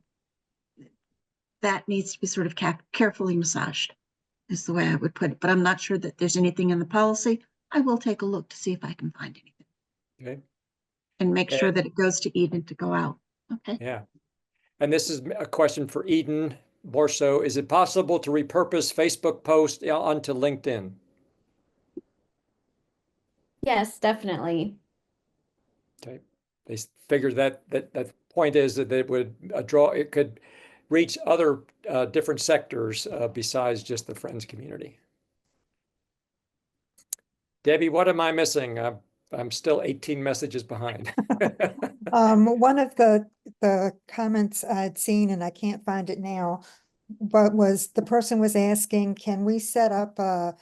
That needs to be sort of carefully massaged, is the way I would put it. But I'm not sure that there's anything in the policy. I will take a look to see if I can find anything. Okay. And make sure that it goes to Eden to go out. Okay. Yeah. And this is a question for Eden more so. Is it possible to repurpose Facebook posts onto LinkedIn? Yes, definitely. Okay. They figured that point is that it would it could reach other different sectors besides just the Friends community. Debbie, what am I missing? I'm still 18 messages behind. One of the comments I'd seen, and I can't find it now, but was the person was asking, can we set up a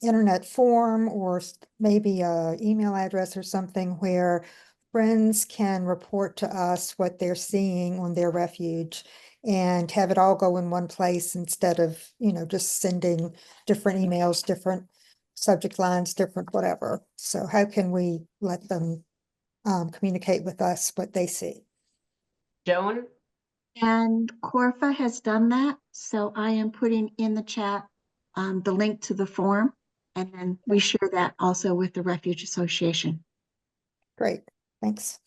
internet form or maybe a email address or something where friends can report to us what they're seeing on their refuge and have it all go in one place instead of, just sending different emails, different subject lines, different whatever. So how can we let them communicate with us what they see? Joan? And Corfa has done that. So I am putting in the chat the link to the form. And then we share that also with the Refuge Association. Great, thanks.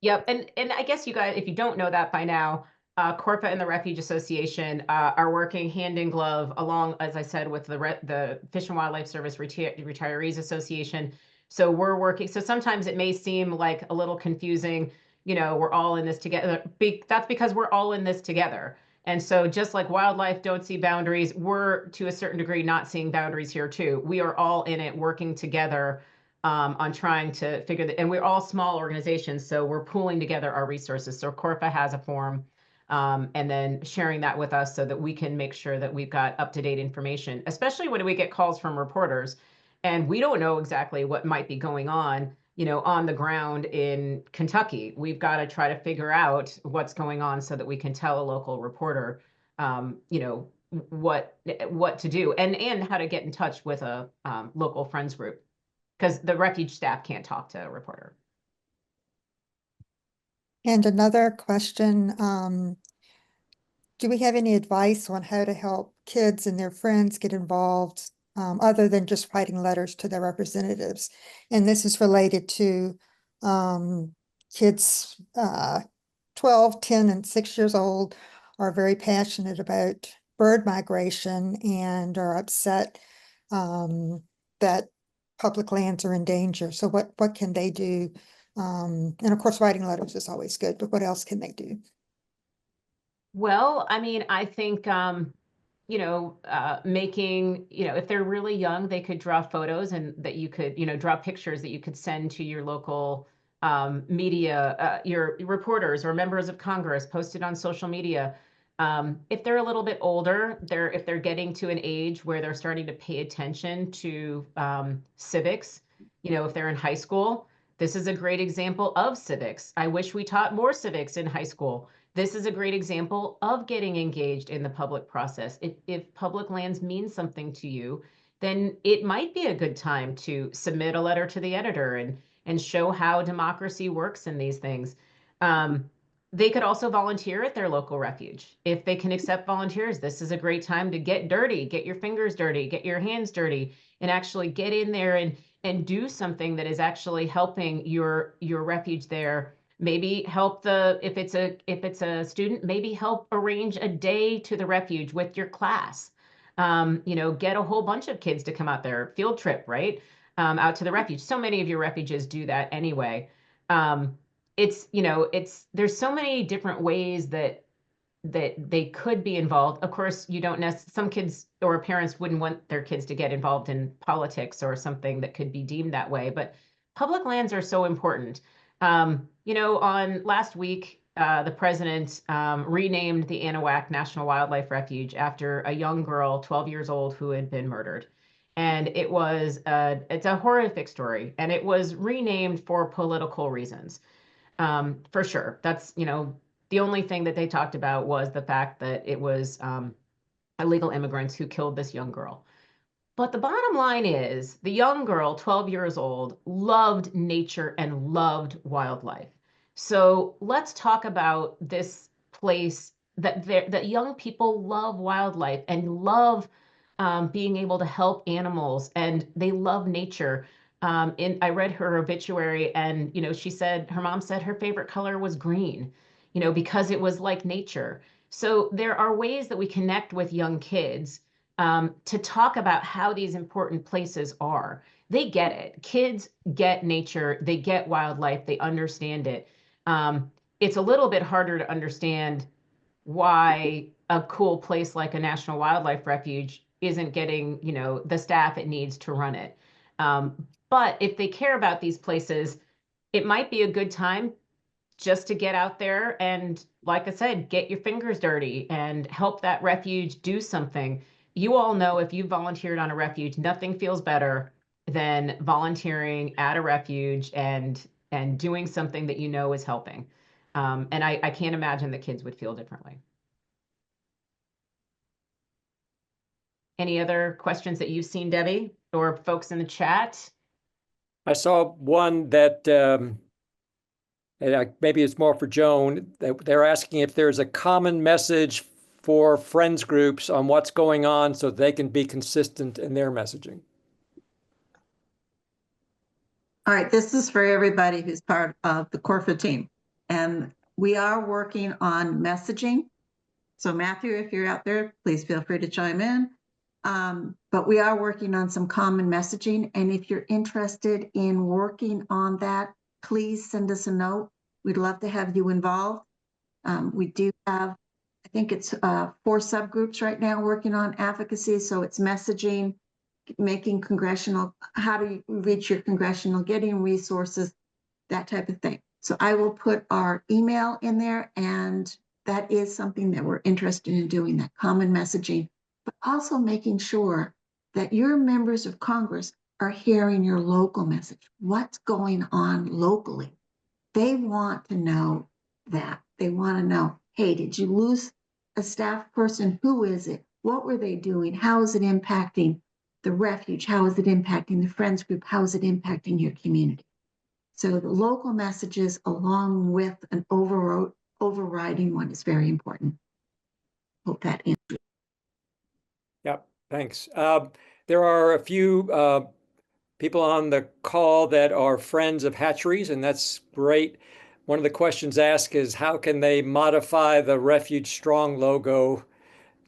Yep, and I guess you guys, if you don't know that by now, Corpa and the Refuge Association are working hand in glove along, as I said, with the Fish and Wildlife Service Retirees Association. So we're working. So sometimes it may seem like a little confusing. We're all in this together. That's because we're all in this together. And so just like wildlife don't see boundaries, we're to a certain degree not seeing boundaries here too. We are all in it working together on trying to figure that, and we're all small organizations, so we're pooling together our resources. So Corfa has a form, and then sharing that with us so that we can make sure that we've got up-to-date information, especially when we get calls from reporters and we don't know exactly what might be going on, on the ground in Kentucky. We've got to try to figure out what's going on so that we can tell a local reporter, what to do and how to get in touch with a local friends group, because the refuge staff can't talk to a reporter. And another question, do we have any advice on how to help kids and their friends get involved, other than just writing letters to their representatives? And this is related to kids 12, 10, and 6 years old are very passionate about bird migration and are upset that public lands are in danger. So what can they do? And of course, writing letters is always good, but what else can they do? Well, I mean, I think, making, if they're really young, they could draw photos and that you could, draw pictures that you could send to your local media, your reporters or members of Congress, posted on social media. If they're a little bit older, if they're getting to an age where they're starting to pay attention to civics, if they're in high school, this is a great example of civics. I wish we taught more civics in high school. This is a great example of getting engaged in the public process. If public lands mean something to you, then it might be a good time to submit a letter to the editor and show how democracy works in these things. They could also volunteer at their local refuge. If they can accept volunteers, this is a great time to get dirty, get your fingers dirty, get your hands dirty, and actually get in there and do something that is actually helping your refuge there. Maybe help if it's a student, maybe help arrange a day to the refuge with your class. Get a whole bunch of kids to come out there, field trip, right? Out to the refuge. So many of your refuges do that anyway. There's so many different ways that they could be involved. Of course, you don't some kids or parents wouldn't want their kids to get involved in politics or something that could be deemed that way, but public lands are so important. On last week, the president renamed the Anahuac National Wildlife Refuge after a young girl, 12 years old, who had been murdered. And it's a horrific story, and it was renamed for political reasons. For sure. That's, the only thing that they talked about was the fact that it was illegal immigrants who killed this young girl. But the bottom line is the young girl, 12 years old, loved nature and loved wildlife. So let's talk about this place that young people love wildlife and love being able to help animals, and they love nature. I read her obituary, and she said her mom said her favorite color was green, because it was like nature. So there are ways that we connect with young kids to talk about how these important places are. They get it. Kids get nature. They get wildlife. They understand it. It's a little bit harder to understand why a cool place like a National Wildlife Refuge isn't getting, the staff it needs to run it. But if they care about these places, it might be a good time just to get out there and, like I said, get your fingers dirty and help that refuge do something. You all know, if you volunteered on a refuge, nothing feels better than volunteering at a refuge and doing something that is helping. And I can't imagine the kids would feel differently. Any other questions that you've seen, Debbie, or folks in the chat? I saw one that maybe it's more for Joan. They're asking if there's a common message for friends groups on what's going on so they can be consistent in their messaging. All right, this is for everybody who's part of the Corfa team. And we are working on messaging. So Matthew, if you're out there, please feel free to chime in. But we are working on some common messaging. And if you're interested in working on that, please send us a note. We'd love to have you involved. We do have, I think it's 4 subgroups right now working on advocacy. So it's messaging, making congressional, how do you reach your congressional, getting resources, that type of thing. So I will put our email in there, and that is something that we're interested in doing, that common messaging, but also making sure that your members of Congress are hearing your local message. What's going on locally? They want to know that. They want to know, hey, did you lose a staff person? Who is it? What were they doing? How is it impacting the refuge? How is it impacting the Friends group? How is it impacting your community? So the local messages, along with an overriding one, is very important. Hope that answers. Yep, thanks. There are a few people on the call that are friends of hatcheries, and that's great. One of the questions asked is, how can they modify the Refuge Strong logo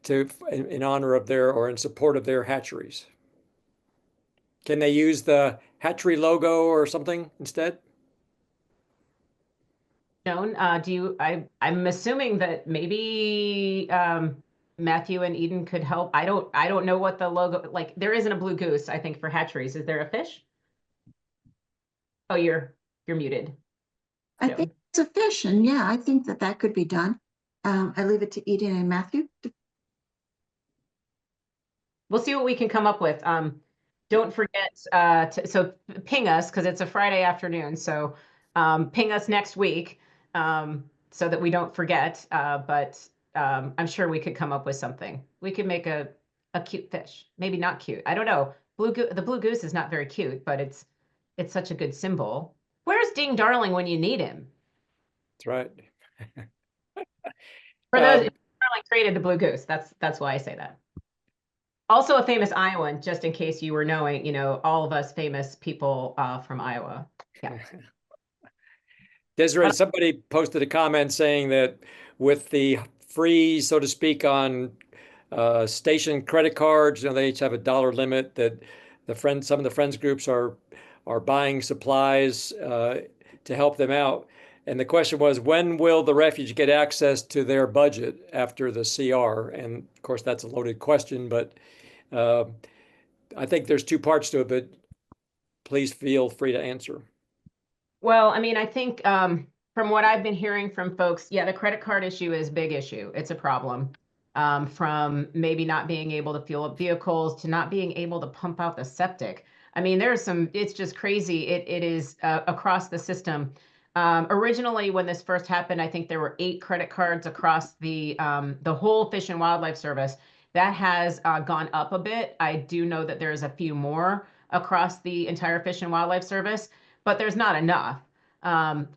in honor of or in support of their hatcheries? Can they use the hatchery logo or something instead? Joan, I'm assuming that maybe Matthew and Eden could help. I don't know what the logo, like, there isn't a blue goose, I think, for hatcheries. Is there a fish? Oh, you're muted. I think it's a fish, and yeah, I think that could be done. I leave it to Eden and Matthew. We'll see what we can come up with. Don't forget so ping us, because it's a Friday afternoon. So ping us next week so that we don't forget. But I'm sure we could come up with something. We could make a cute fish. Maybe not cute. I don't know. The blue goose is not very cute, but it's such a good symbol. Where's Ding Darling when you need him? That's right. For those, Um, Starlink created the blue goose. That's why I say that. Also a famous Iowan, just in case you were knowing, all of us famous people from Iowa. Yeah. Desiree, somebody posted a comment saying that with the freeze, so to speak, on station credit cards, they each have a dollar limit, that some of the friends groups are buying supplies to help them out. And the question was, when will the refuge get access to their budget after the CR? And of course, that's a loaded question, but I think there's two parts to it, but please feel free to answer. Well, I mean, I think from what I've been hearing from folks, yeah, the credit card issue is a big issue. It's a problem. From maybe not being able to fuel up vehicles to not being able to pump out the septic. I mean, it's just crazy. It is across the system. Originally, when this first happened, I think there were 8 credit cards across the whole Fish and Wildlife Service. That has gone up a bit. I do know that there's a few more across the entire Fish and Wildlife Service, but there's not enough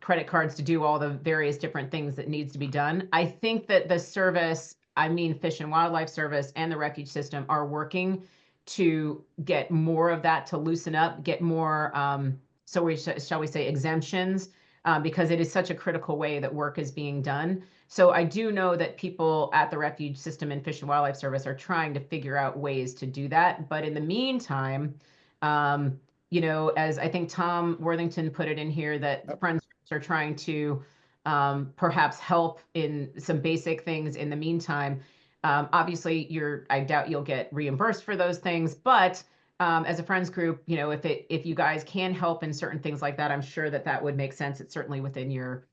credit cards to do all the various different things that needs to be done. I think that the service, I mean, Fish and Wildlife Service and the refuge system are working to get more of that to loosen up, get more, shall we say, exemptions, because it is such a critical way that work is being done. So I do know that people at the refuge system and Fish and Wildlife Service are trying to figure out ways to do that. But in the meantime, as I think Tom Worthington put it in here, that friends are trying to perhaps help in some basic things in the meantime. Obviously, I doubt you'll get reimbursed for those things, but as a friends group, if you guys can help in certain things like that, I'm sure that would make sense. It's certainly within your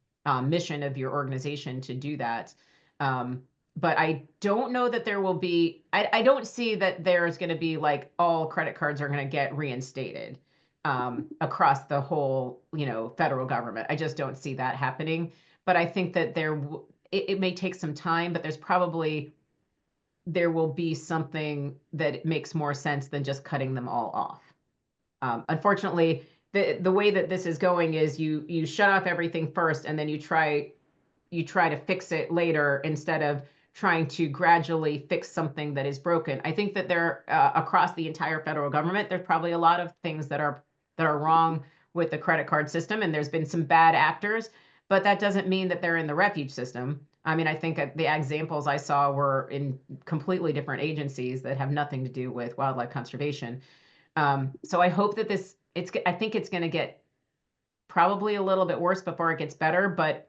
mission of your organization to do that. But I don't know that there will be, I don't see that there's going to be like all credit cards are going to get reinstated across the whole, federal government. I just don't see that happening. But I think that it may take some time, but there will be something that makes more sense than just cutting them all off. Unfortunately, the way that this is going is you shut off everything first, and then you try to fix it later instead of trying to gradually fix something that is broken. I think that across the entire federal government, there's probably a lot of things that are wrong with the credit card system, and there's been some bad actors, but that doesn't mean that they're in the refuge system. I mean, I think the examples I saw were in completely different agencies that have nothing to do with wildlife conservation. So I hope that I think it's going to get probably a little bit worse before it gets better, but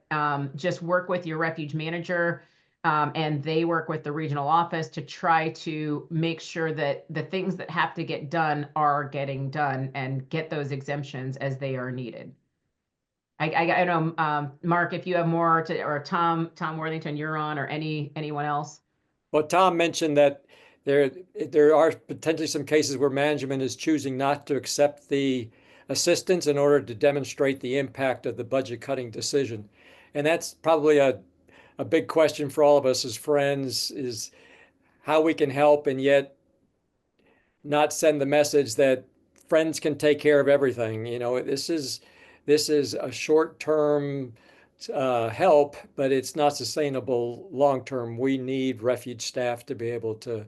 just work with your refuge manager, and they work with the regional office to try to make sure that the things that have to get done are getting done and get those exemptions as they are needed. I know, Mark, if you have more or Tom Worthington, you're on, or anyone else. Well, Tom mentioned that there are potentially some cases where management is choosing not to accept the assistance in order to demonstrate the impact of the budget cutting decision. And that's probably a big question for all of us as friends, is how we can help and yet not send the message that friends can take care of everything. This is a short-term help, but it's not sustainable long-term. We need refuge staff to be able to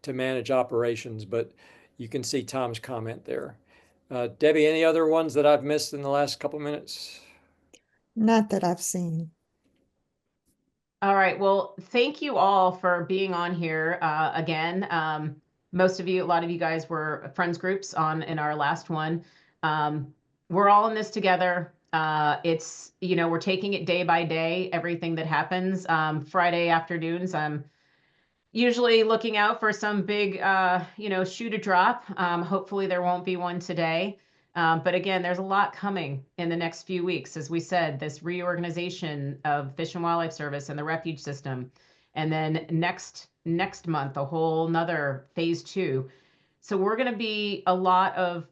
manage operations, but you can see Tom's comment there. Debbie, any other ones that I've missed in the last couple minutes? Not that I've seen. All right. Well, thank you all for being on here again. A lot of you guys were friends groups in our last one. We're all in this together. We're taking it day by day, everything that happens. Friday afternoons, I'm usually looking out for some big, shoe to drop. Hopefully there won't be one today. But again, there's a lot coming in the next few weeks. As we said, this reorganization of Fish and Wildlife Service and the refuge system. And then next month, a whole nother phase 2. So we're going to be a lot of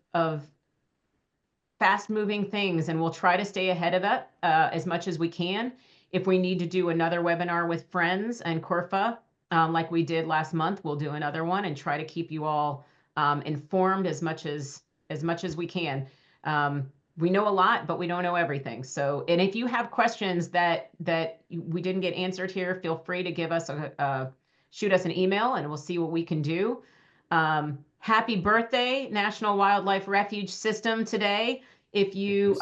fast moving things, and we'll try to stay ahead of that as much as we can. If we need to do another webinar with Friends and Corfa, like we did last month, we'll do another one and try to keep you all informed as much as we can. we know a lot, but we don't know everything. So, and if you have questions that we didn't get answered here, feel free to give us shoot us an email, and we'll see what we can do. Happy birthday, National Wildlife Refuge System today. If you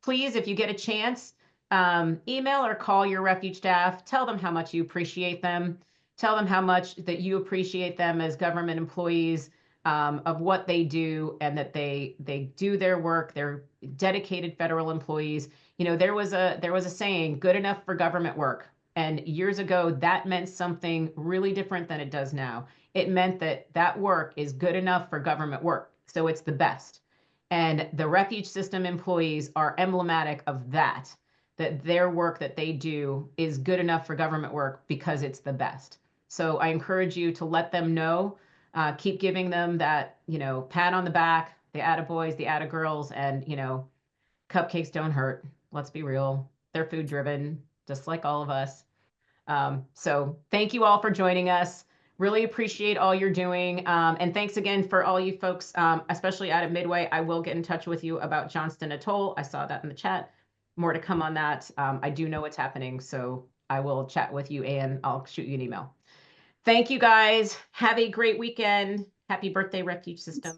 please, if you get a chance, email or call your refuge staff. Tell them how much you appreciate them. Tell them how much that you appreciate them as government employees. Of what they do, and that they do their work. They're dedicated federal employees. You know, there was a saying, good enough for government work. And years ago, that meant something really different than it does now. It meant that that work is good enough for government work. So it's the best. And the refuge system employees are emblematic of that their work that they do is good enough for government work because it's the best. So I encourage you to let them know. Keep giving them that, you know, pat on the back, the attaboys, the attagirls, and, you know, cupcakes don't hurt. Let's be real. They're food driven, just like all of us. So thank you all for joining us. Really appreciate all you're doing. And thanks again for all you folks, especially out of Midway. I will get in touch with you about Johnston Atoll. I saw that in the chat. More to come on that. I do know what's happening, so I will chat with you and I'll shoot you an email. Thank you guys. Have a great weekend. Happy birthday, Refuge System.